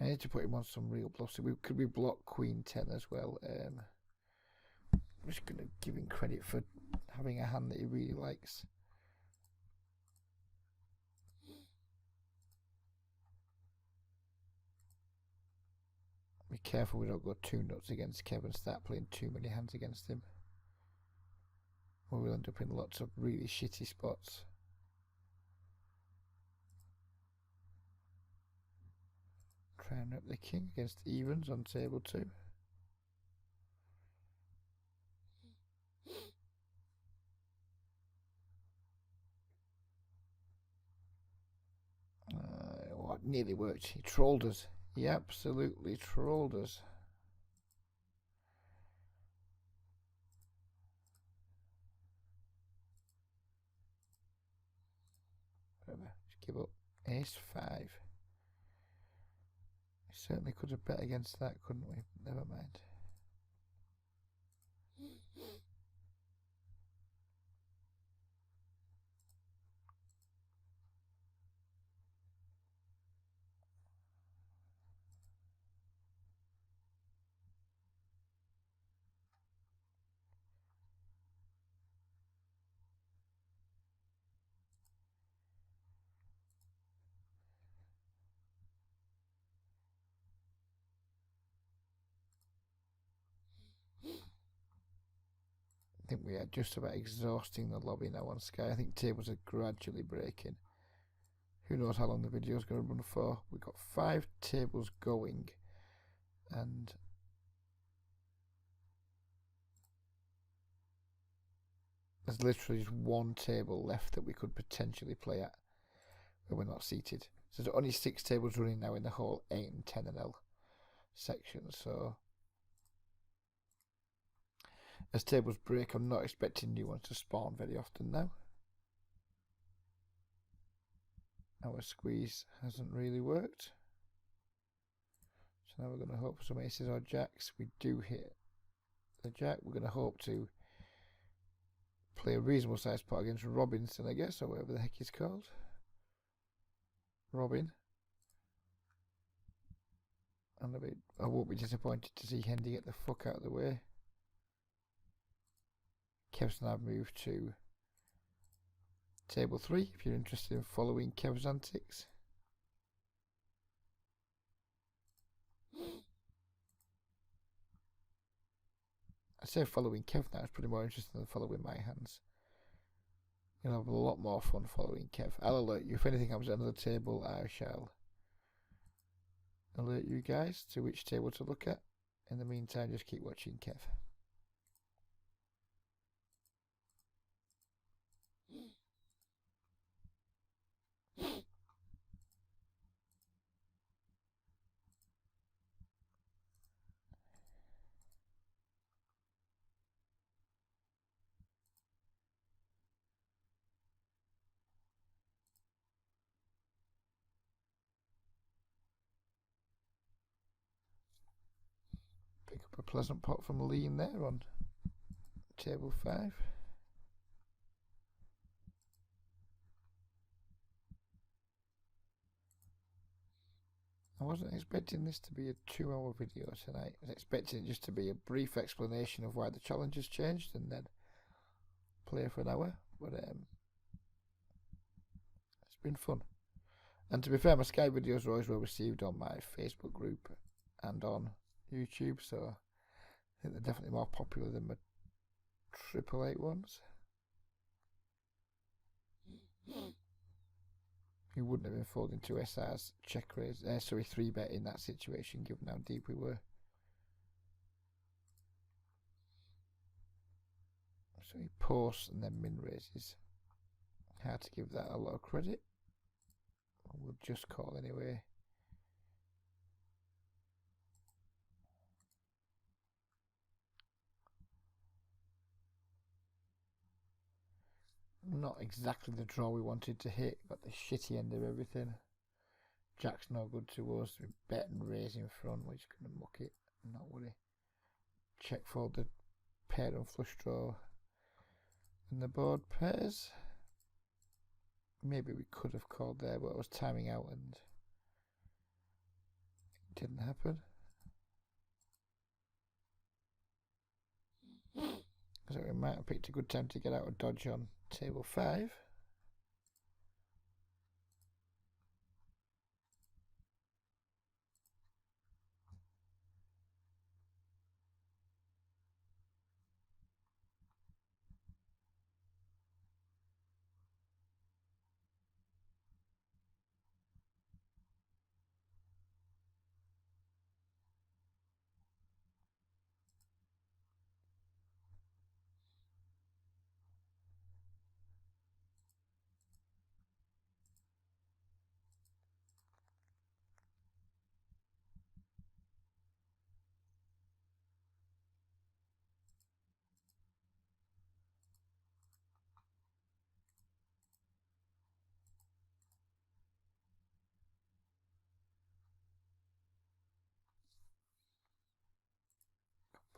I need to put him on some real bluffs. Could we block Queen 10 as well? I'm just going to give him credit for having a hand that he really likes. Be careful we don't go too nuts against Kev and start playing too many hands against him, or we'll end up in lots of really shitty spots. Try and rep the king against evens on table 2. What nearly worked. He trolled us. He absolutely trolled us. Whatever. Just give up. Ace 5. We certainly could have bet against that, couldn't we? Never mind. think we are just about exhausting the lobby now on Sky. I think tables are gradually breaking. Who knows how long the video is going to run for. We've got 5 tables going, and there's literally just 1 table left that we could potentially play at where we're not seated. So there's only 6 tables running now in the whole 8 and 10 and L section. So as tables break, I'm not expecting new ones to spawn very often now. Our squeeze hasn't really worked. So now we're going to hope for some aces or jacks. We do hit the jack. We're going to hope to play a reasonable sized pot against Robinson, I guess, or whatever the heck he's called. Robin. And I won't be disappointed to see Hendy get the fuck out of the way. Kev's and I've moved to table 3 if you're interested in following Kev's antics. I say following Kev now, it's pretty more interesting than following my hands. You'll have a lot more fun following Kev. I'll alert you if anything happens at another table. I shall alert you guys to which table to look at. In the meantime, just keep watching Kev. Pick up a pleasant pot from Lee in there on table 5. I wasn't expecting this to be a 2-hour video tonight. I was expecting it just to be a brief explanation of why the challenge has changed and then play for an hour. But it's been fun. And to be fair, my Sky videos are always well received on my Facebook group and on YouTube, so I think they're definitely more popular than my 888 ones. He wouldn't have been folding to SR's check raise, 3-bet in that situation, given how deep we were. So he posts and then min raises. Hard to give that a lot of credit. We'll just call anyway. Not exactly the draw we wanted to hit, got the shitty end of everything. Jack's no good to us. We bet and raise in front, we're just going to muck it, not worry. Check fold the pair and flush draw. And the board pairs. Maybe we could have called there, but I was timing out and it didn't happen. So we might have picked a good time to get out of dodge on table 5.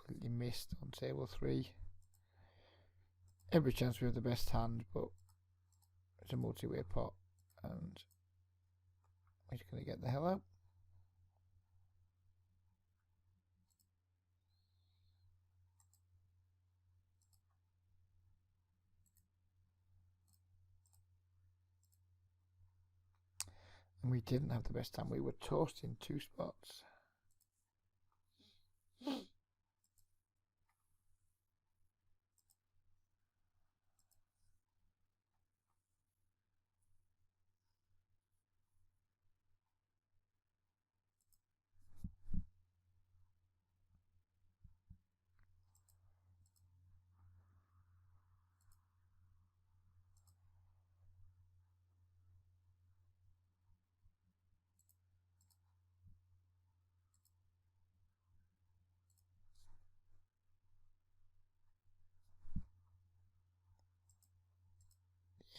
Completely missed on table 3. Every chance we have the best hand, but it's a multi-way pot and we're just going to get the hell out. And we didn't have the best time. We were toasting 2 spots.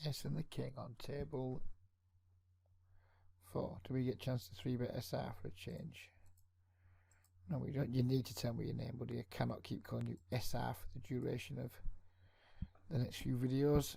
Ace and the king on table 4. Do we get chance to 3-bet SR for a change? No, we don't. You need to tell me your name, buddy. I cannot keep calling you SR for the duration of the next few videos.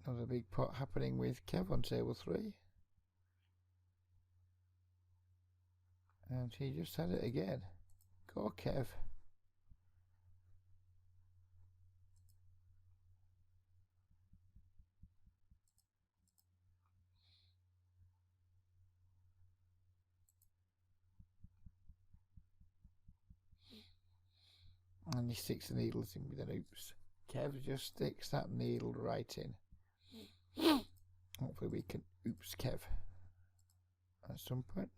Another big pot happening with Kev on table 3. And he just had it again. Go, Kev. And he sticks the needles in with an oops. Kev just sticks that needle right in. Hopefully we can oops Kev at some point.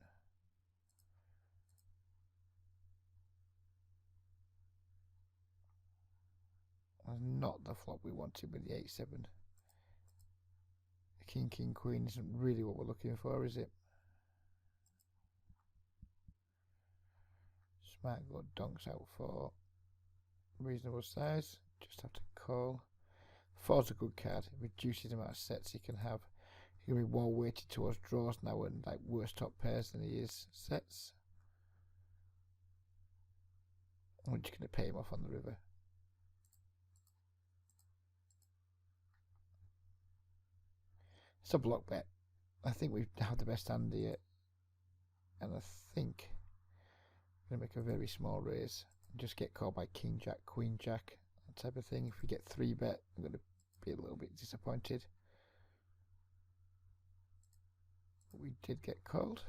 That's not the flop we wanted with the 8-7. The king, king, queen isn't really what we're looking for, is it? Smart got donks out for reasonable size. Just have to call. 4's a good card. It reduces the amount of sets he can have. He's going to be more weighted towards draws now and like worse top pairs than he is sets. We're just going to pay him off on the river. It's a block bet. I think we have the best hand here. And I think I'm going to make a very small raise. And just get called by king jack, queen jack, that type of thing. If we get 3-bet, I'm going to be a little bit disappointed. We did get called.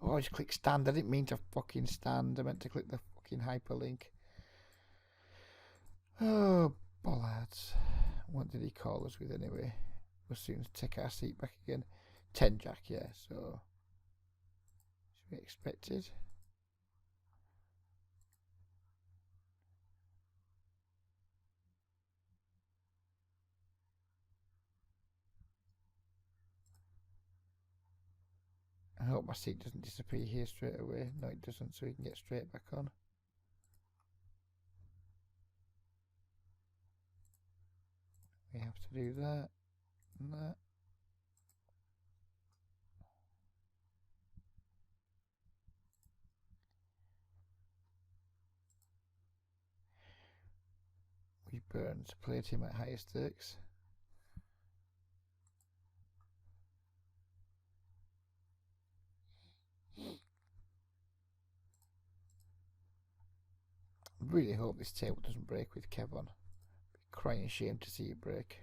Oh, I just clicked stand. I didn't mean to fucking stand. I meant to click the fucking hyperlink. Oh, bollards. What did he call us with anyway? We'll soon take our seat back again. 10 jack, yeah, so should be expected. I hope my seat doesn't disappear here straight away. No, it doesn't, so we can get straight back on. We have to do that and that. We burn to play him at higher stakes. I really hope this table doesn't break with Kev on. Be crying shame to see it break.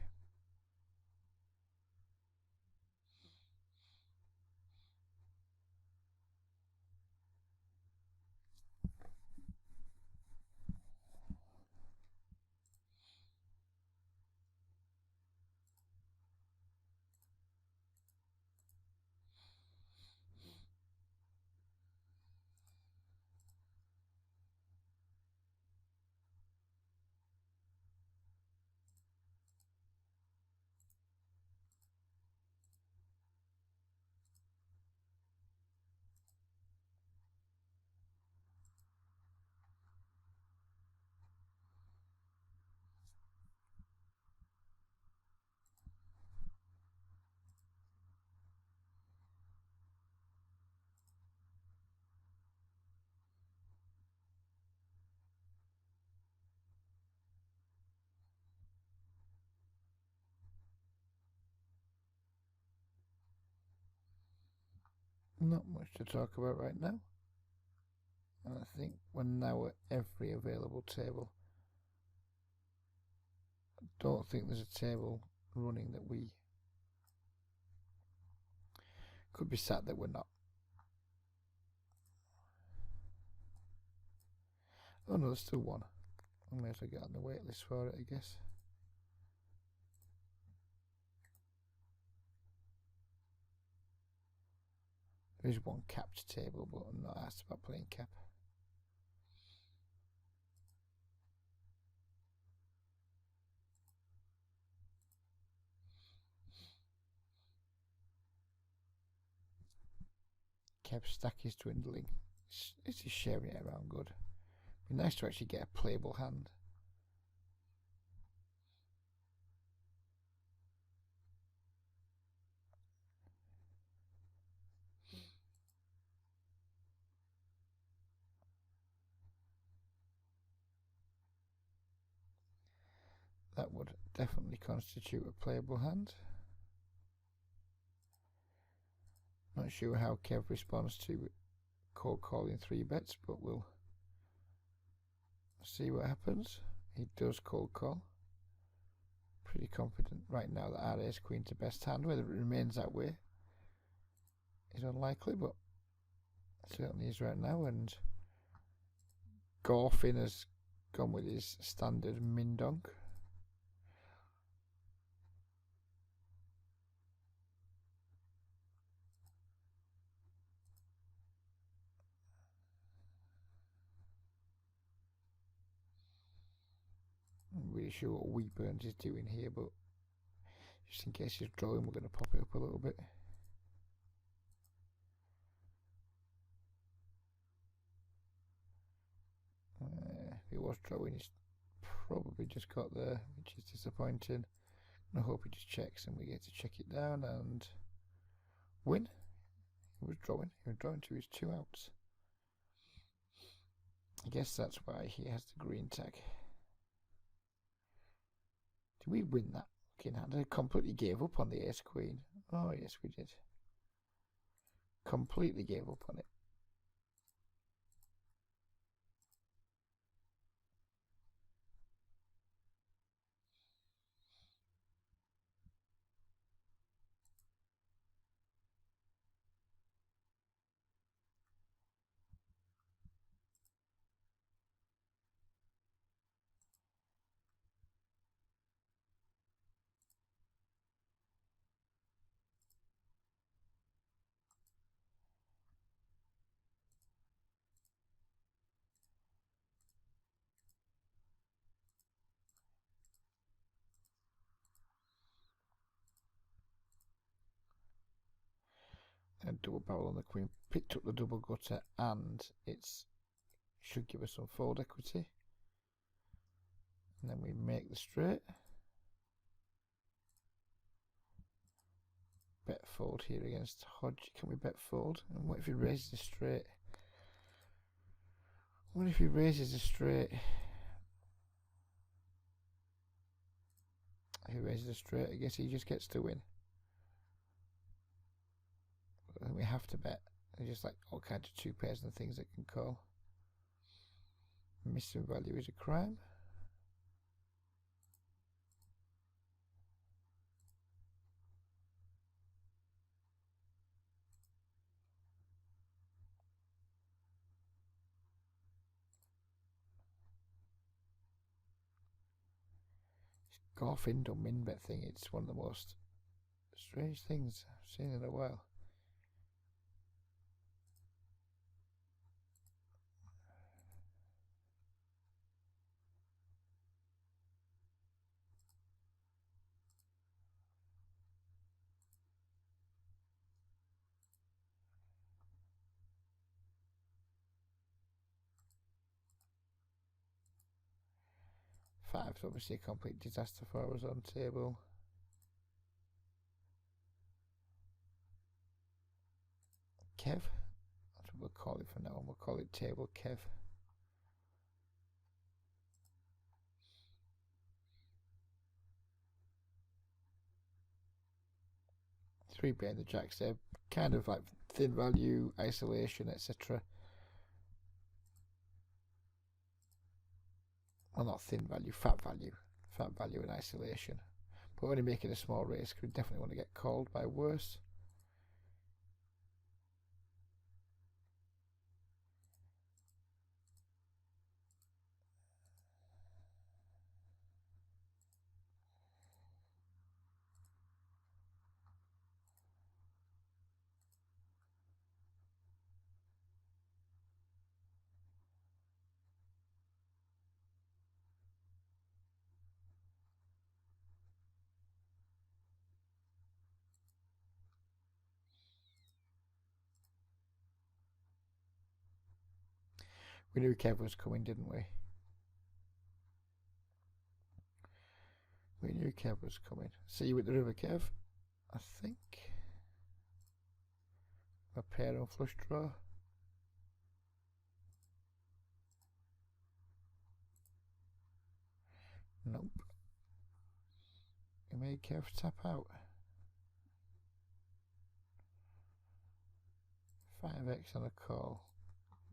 Not much to talk about right now. And I think we're now at every available table. I don't think there's a table running that we could be sat that we're not. Oh no, there's still one. I may as well get on the wait list for it, I guess. There is one capped table, but I'm not asked about playing cap. Kev's stack is dwindling. It's just sharing it around good. Be nice to actually get a playable hand. That would definitely constitute a playable hand. Not sure how Kev responds to cold calling 3 bets, but we'll see what happens. He does cold call. Pretty confident right now that our ace queen's the best hand. Whether it remains that way is unlikely, but it certainly is right now. And Gorfin has gone with his standard min donk. I'm really sure what Weeburns is doing here, but just in case he's drawing, we're going to pop it up a little bit. If he was drawing, he's probably just got there, which is disappointing. I hope he just checks and we get to check it down and win. He was drawing to his 2 outs. I guess that's why he has the green tag. Did we win that fucking hand? I completely gave up on the ace queen. Oh yes, we did. Completely gave up on it. And double barrel on the queen, picked up the double gutter, and it's should give us some fold equity. And then we make the straight. Bet fold here against Hodge. Can we bet fold? And what if he raises the straight? What if he raises the straight? If he raises the straight, I guess he just gets to win. I think we have to bet. There's just like all kinds of 2 pairs and things that can call. Missing value is a crime. Golf indoor min bet thing, it's one of the most strange things I've seen in a while. Five's obviously a complete disaster for us on table. Kev, that's what we'll call it for now. We'll call it table Kev. Three behind the jacks there, kind of like thin value, isolation, etc. Well, not thin value, fat value and isolation. But only making a small raise, we definitely want to get called by worse. We knew Kev was coming, didn't we? We knew Kev was coming. See you at the river, Kev. I think. A pair on flush draw. Nope. You made Kev tap out. 5x on a call.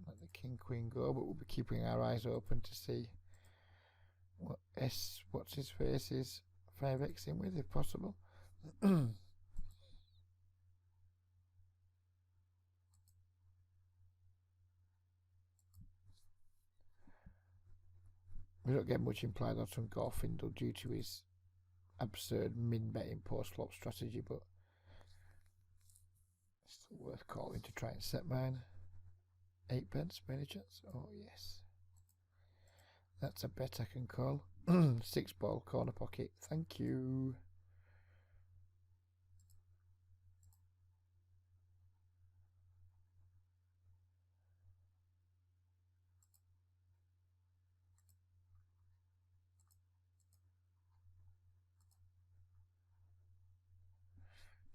Let the king queen go, but we'll be keeping our eyes open to see what's his face is 5x in with if possible. We don't get much implied on some Gorfindel due to his absurd min betting post flop strategy, but it's still worth calling to try and set mine. 8 pence, by any chance? Oh yes, that's a bet I can call. 6 ball corner pocket, thank you.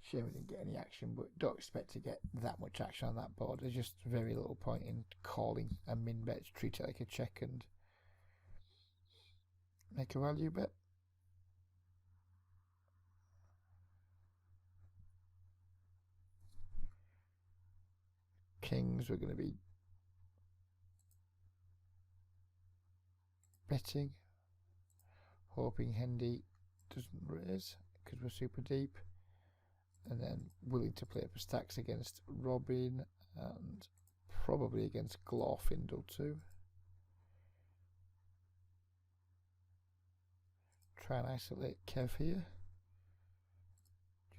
Shame we didn't get any action, but don't expect to get that much action on that board. There's just very little point in calling a min bet. Treat it like a check and make a value bet. Kings, we're going to be betting, hoping Hendy doesn't raise because we're super deep, and then willing to play up stacks against Robin and probably against Glorfindel too. Try and isolate Kev here.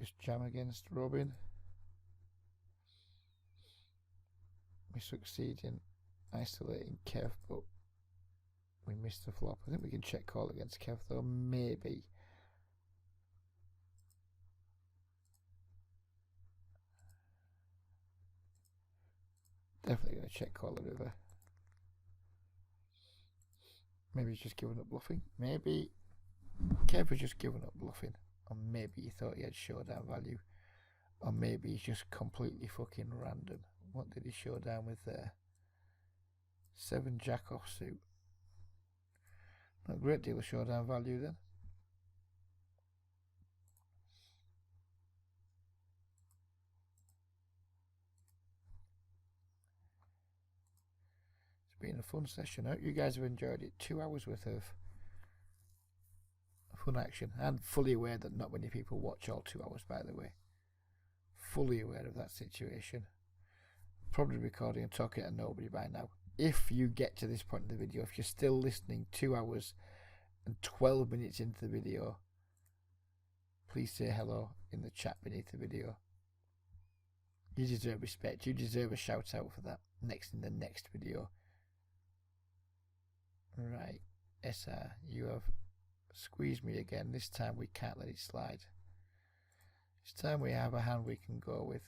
Just jam against Robin. We succeed in isolating Kev, but we missed the flop. I think we can check call against Kev though, maybe. Definitely going to check call the river. Maybe he's just given up bluffing. Maybe Kev was just giving up bluffing. Or maybe he thought he had showdown value. Or maybe he's just completely fucking random. What did he show down with there? 7 jack offsuit. Not a great deal of showdown value then. It's been a fun session. I hope you guys have enjoyed it. 2 hours worth of fun action. And fully aware that not many people watch all 2 hours, by the way. Fully aware of that situation. Probably recording and talking to nobody by now. If you get to this point in the video, if you're still listening 2 hours and 12 minutes into the video, please say hello in the chat beneath the video. You deserve respect. You deserve a shout out for that in the next video. Right, SR, you have squeezed me again. This time we can't let it slide. This time we have a hand we can go with.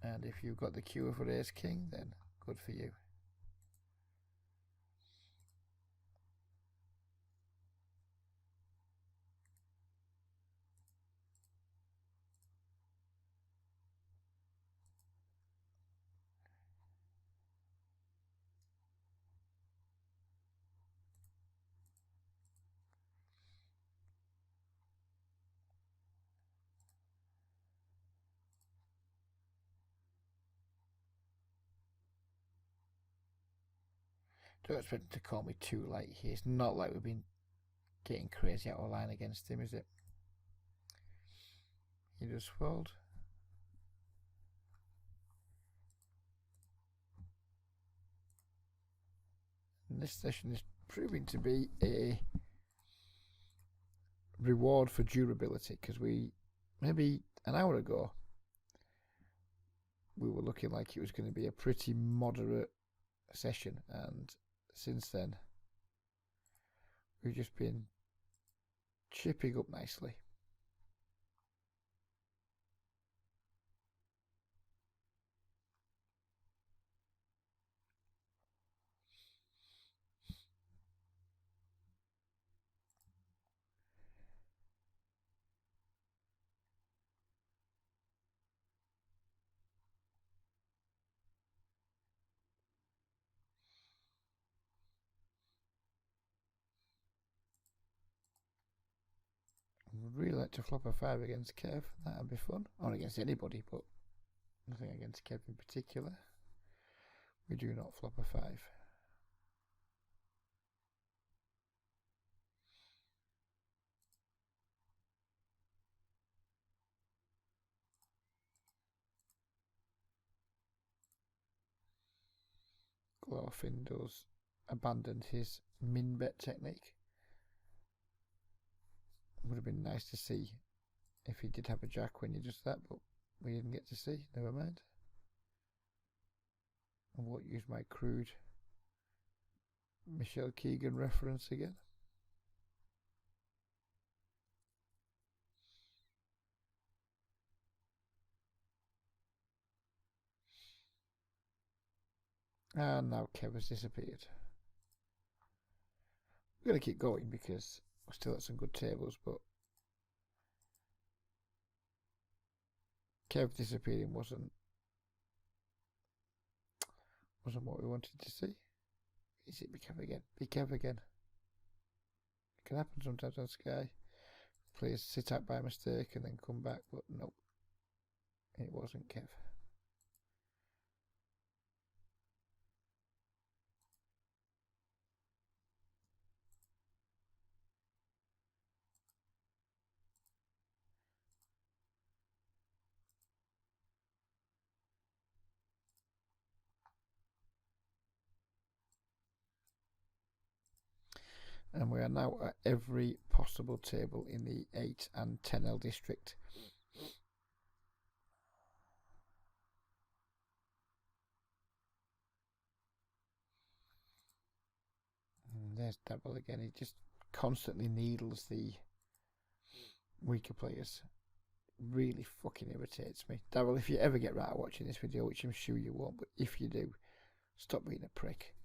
And if you've got the cue for ace king, then good for you. Don't expect to call me too late here. It's not like we've been getting crazy out of line against him, is it? He just fold. And this session is proving to be a reward for durability, because we, maybe an hour ago, we were looking like it was going to be a pretty moderate session, and since then we've just been chipping up nicely. I'd really like to flop a 5 against Kev. That'd be fun. Or against anybody, but nothing against Kev in particular. We do not flop a 5. Glorfindel's abandoned his min bet technique. Would have been nice to see if he did have a jack when he does that, but we didn't get to see. Never mind. I won't use my crude Michelle Keegan reference again. And now Kev has disappeared. We're going to keep going because we're still at some good tables, but Kev disappearing wasn't what we wanted to see. Is it be Kev again? Be Kev again. It can happen sometimes on Sky. Players sit out by mistake and then come back, but nope. It wasn't Kev. And we are now at every possible table in the 8 and 10L district. And there's Double again. He just constantly needles the weaker players. Really fucking irritates me. Daryl, if you ever get right at watching this video, which I'm sure you won't, but if you do, stop being a prick.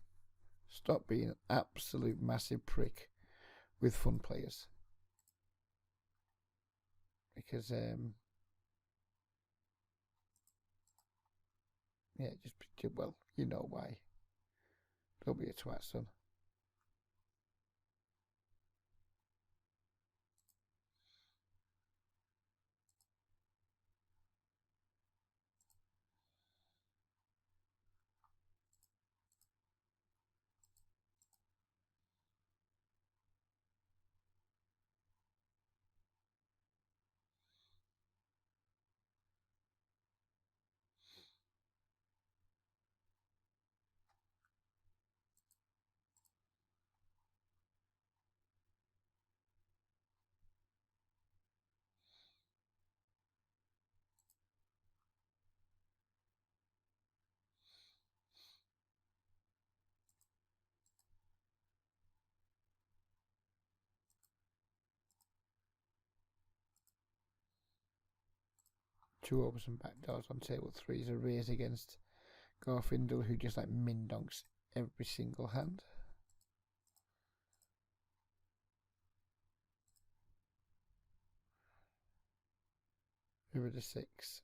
Stop being an absolute massive prick with fun players. Because, yeah, just, well, you know why. Don't be a twat, son. Two overs and backdoors on table 3 is a raise against Garfindle, who just like min donks every single hand. River to 6.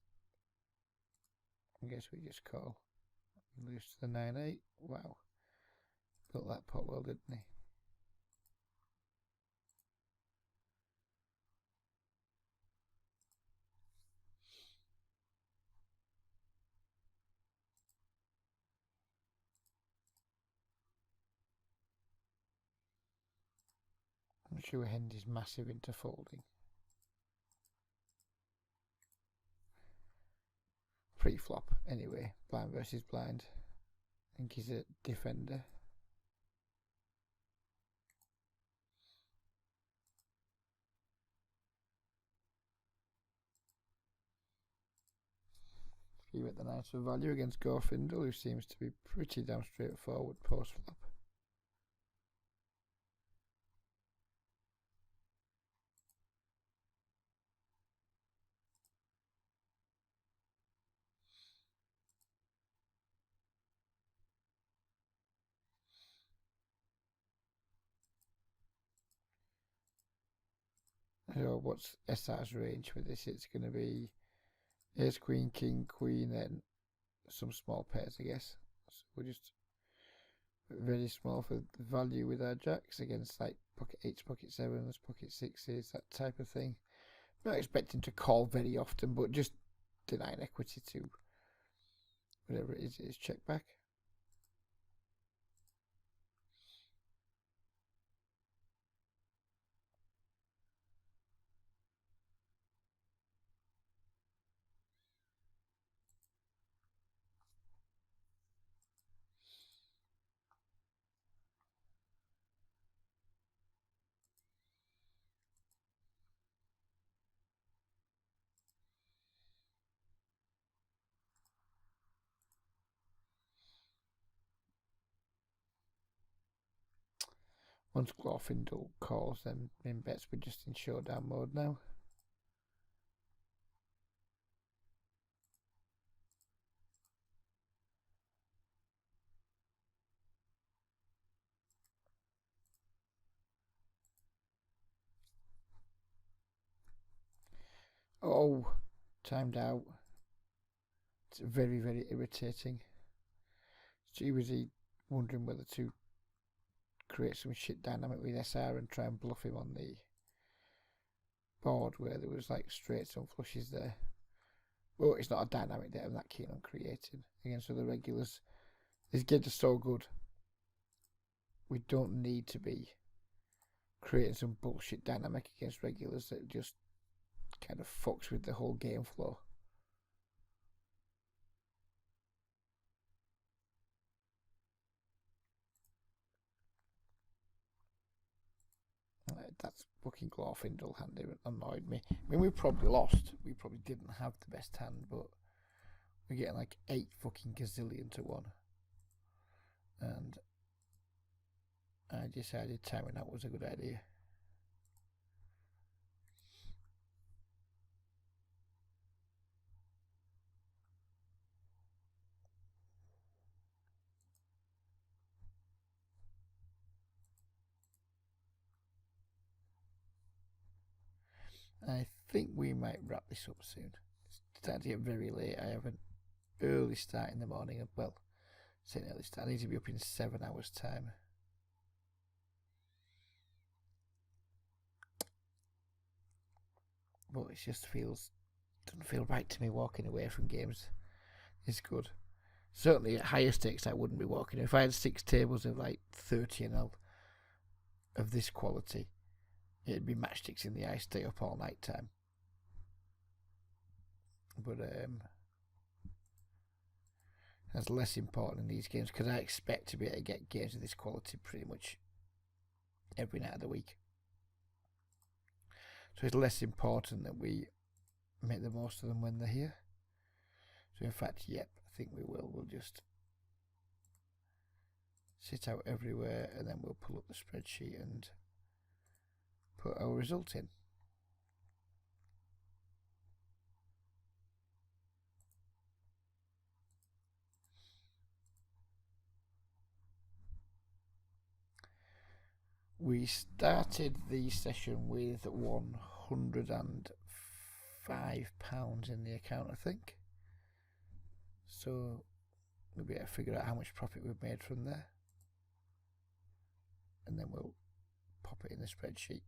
I guess we just call. Lose to the 9-8. Wow. Built that pot well, didn't he? I'm sure Hand is massive into folding. Pre-flop, anyway. Blind versus blind. I think he's a defender. Give it the nicer value against Gorfindle, who seems to be pretty damn straightforward post-flop. So what's SR's range for this? It's going to be Ace, Queen, King, Queen, and some small pairs, I guess. So we're just very small for value with our jacks against like pocket 8s, pocket 7s, pocket 6s, that type of thing. Not expecting to call very often, but just denying equity to whatever it is check back. Once Glorfindel calls, then min bets we're just in showdown mode now. Oh, timed out. It's very, very irritating. She was wondering whether to create some shit dynamic with SR and try and bluff him on the board where there was like straights and flushes there. Well, it's not a dynamic that I'm that keen on creating against other regulars. These games are so good. We don't need to be creating some bullshit dynamic against regulars that just kind of fucks with the whole game flow. That's fucking Glorfindel hand annoyed me. I mean, we probably lost. We probably didn't have the best hand, but we're getting like 8 fucking gazillion to 1. And I decided timing out was a good idea. I think we might wrap this up soon. It's starting to get very late. I have an early start in the morning. Well, saying early start, I need to be up in 7 hours' time. But it just doesn't feel right to me walking away from games. It's good. Certainly at higher stakes, I wouldn't be walking. If I had 6 tables of like 30 and L of this quality, it'd be matchsticks in the eye, stay up all night time. But that's less important in these games because I expect to be able to get games of this quality pretty much every night of the week. So it's less important that we make the most of them when they're here. So in fact, yep, I think we will. We'll just sit out everywhere and then we'll pull up the spreadsheet and put our result in. We started the session with £105 in the account, I think. So we'll be able to figure out how much profit we've made from there. And then we'll pop it in the spreadsheet.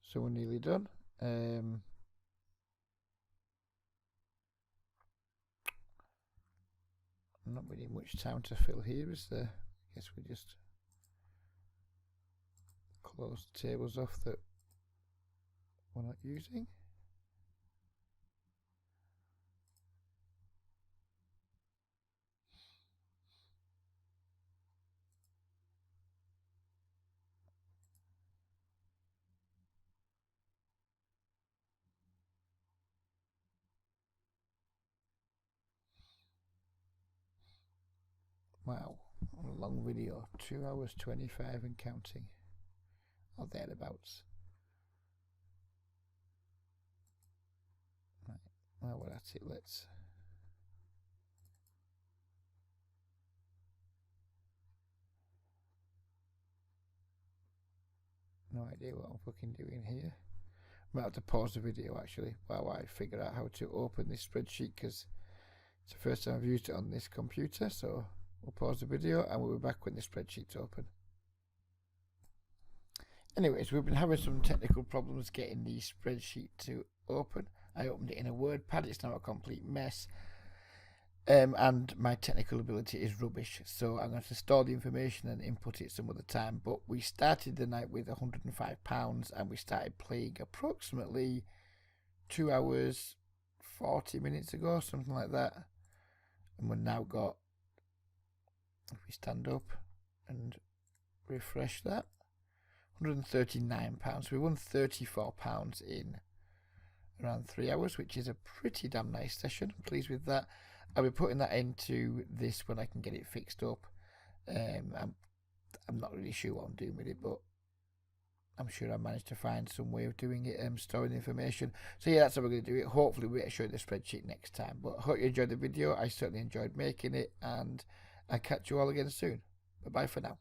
So we're nearly done. Not really much time to fill here, is there? I guess we just close the tables off that we're not using. Wow, a long video, 2 hours 25 and counting, or thereabouts. Right, well, we're at it, let's... No idea what I'm fucking doing here. I might have to pause the video actually while I figure out how to open this spreadsheet, because it's the first time I've used it on this computer. So we'll pause the video and we'll be back when the spreadsheet's open. Anyways, we've been having some technical problems getting the spreadsheet to open. I opened it in a WordPad, it's now a complete mess. And my technical ability is rubbish, so I'm going to store the information and input it some other time. But we started the night with £105 and we started playing approximately 2 hours 40 minutes ago, something like that. And we've now got, if we stand up and refresh that, £139. We won £34 in around 3 hours, which is a pretty damn nice session. I'm pleased with that. I'll be putting that into this when I can get it fixed up. I'm not really sure what I'm doing with it, but I'm sure I managed to find some way of doing it, storing information. So yeah, that's how we're going to do it. Hopefully we'll show you the spreadsheet next time. But I hope you enjoyed the video. I certainly enjoyed making it, and I'll catch you all again soon. Bye bye for now.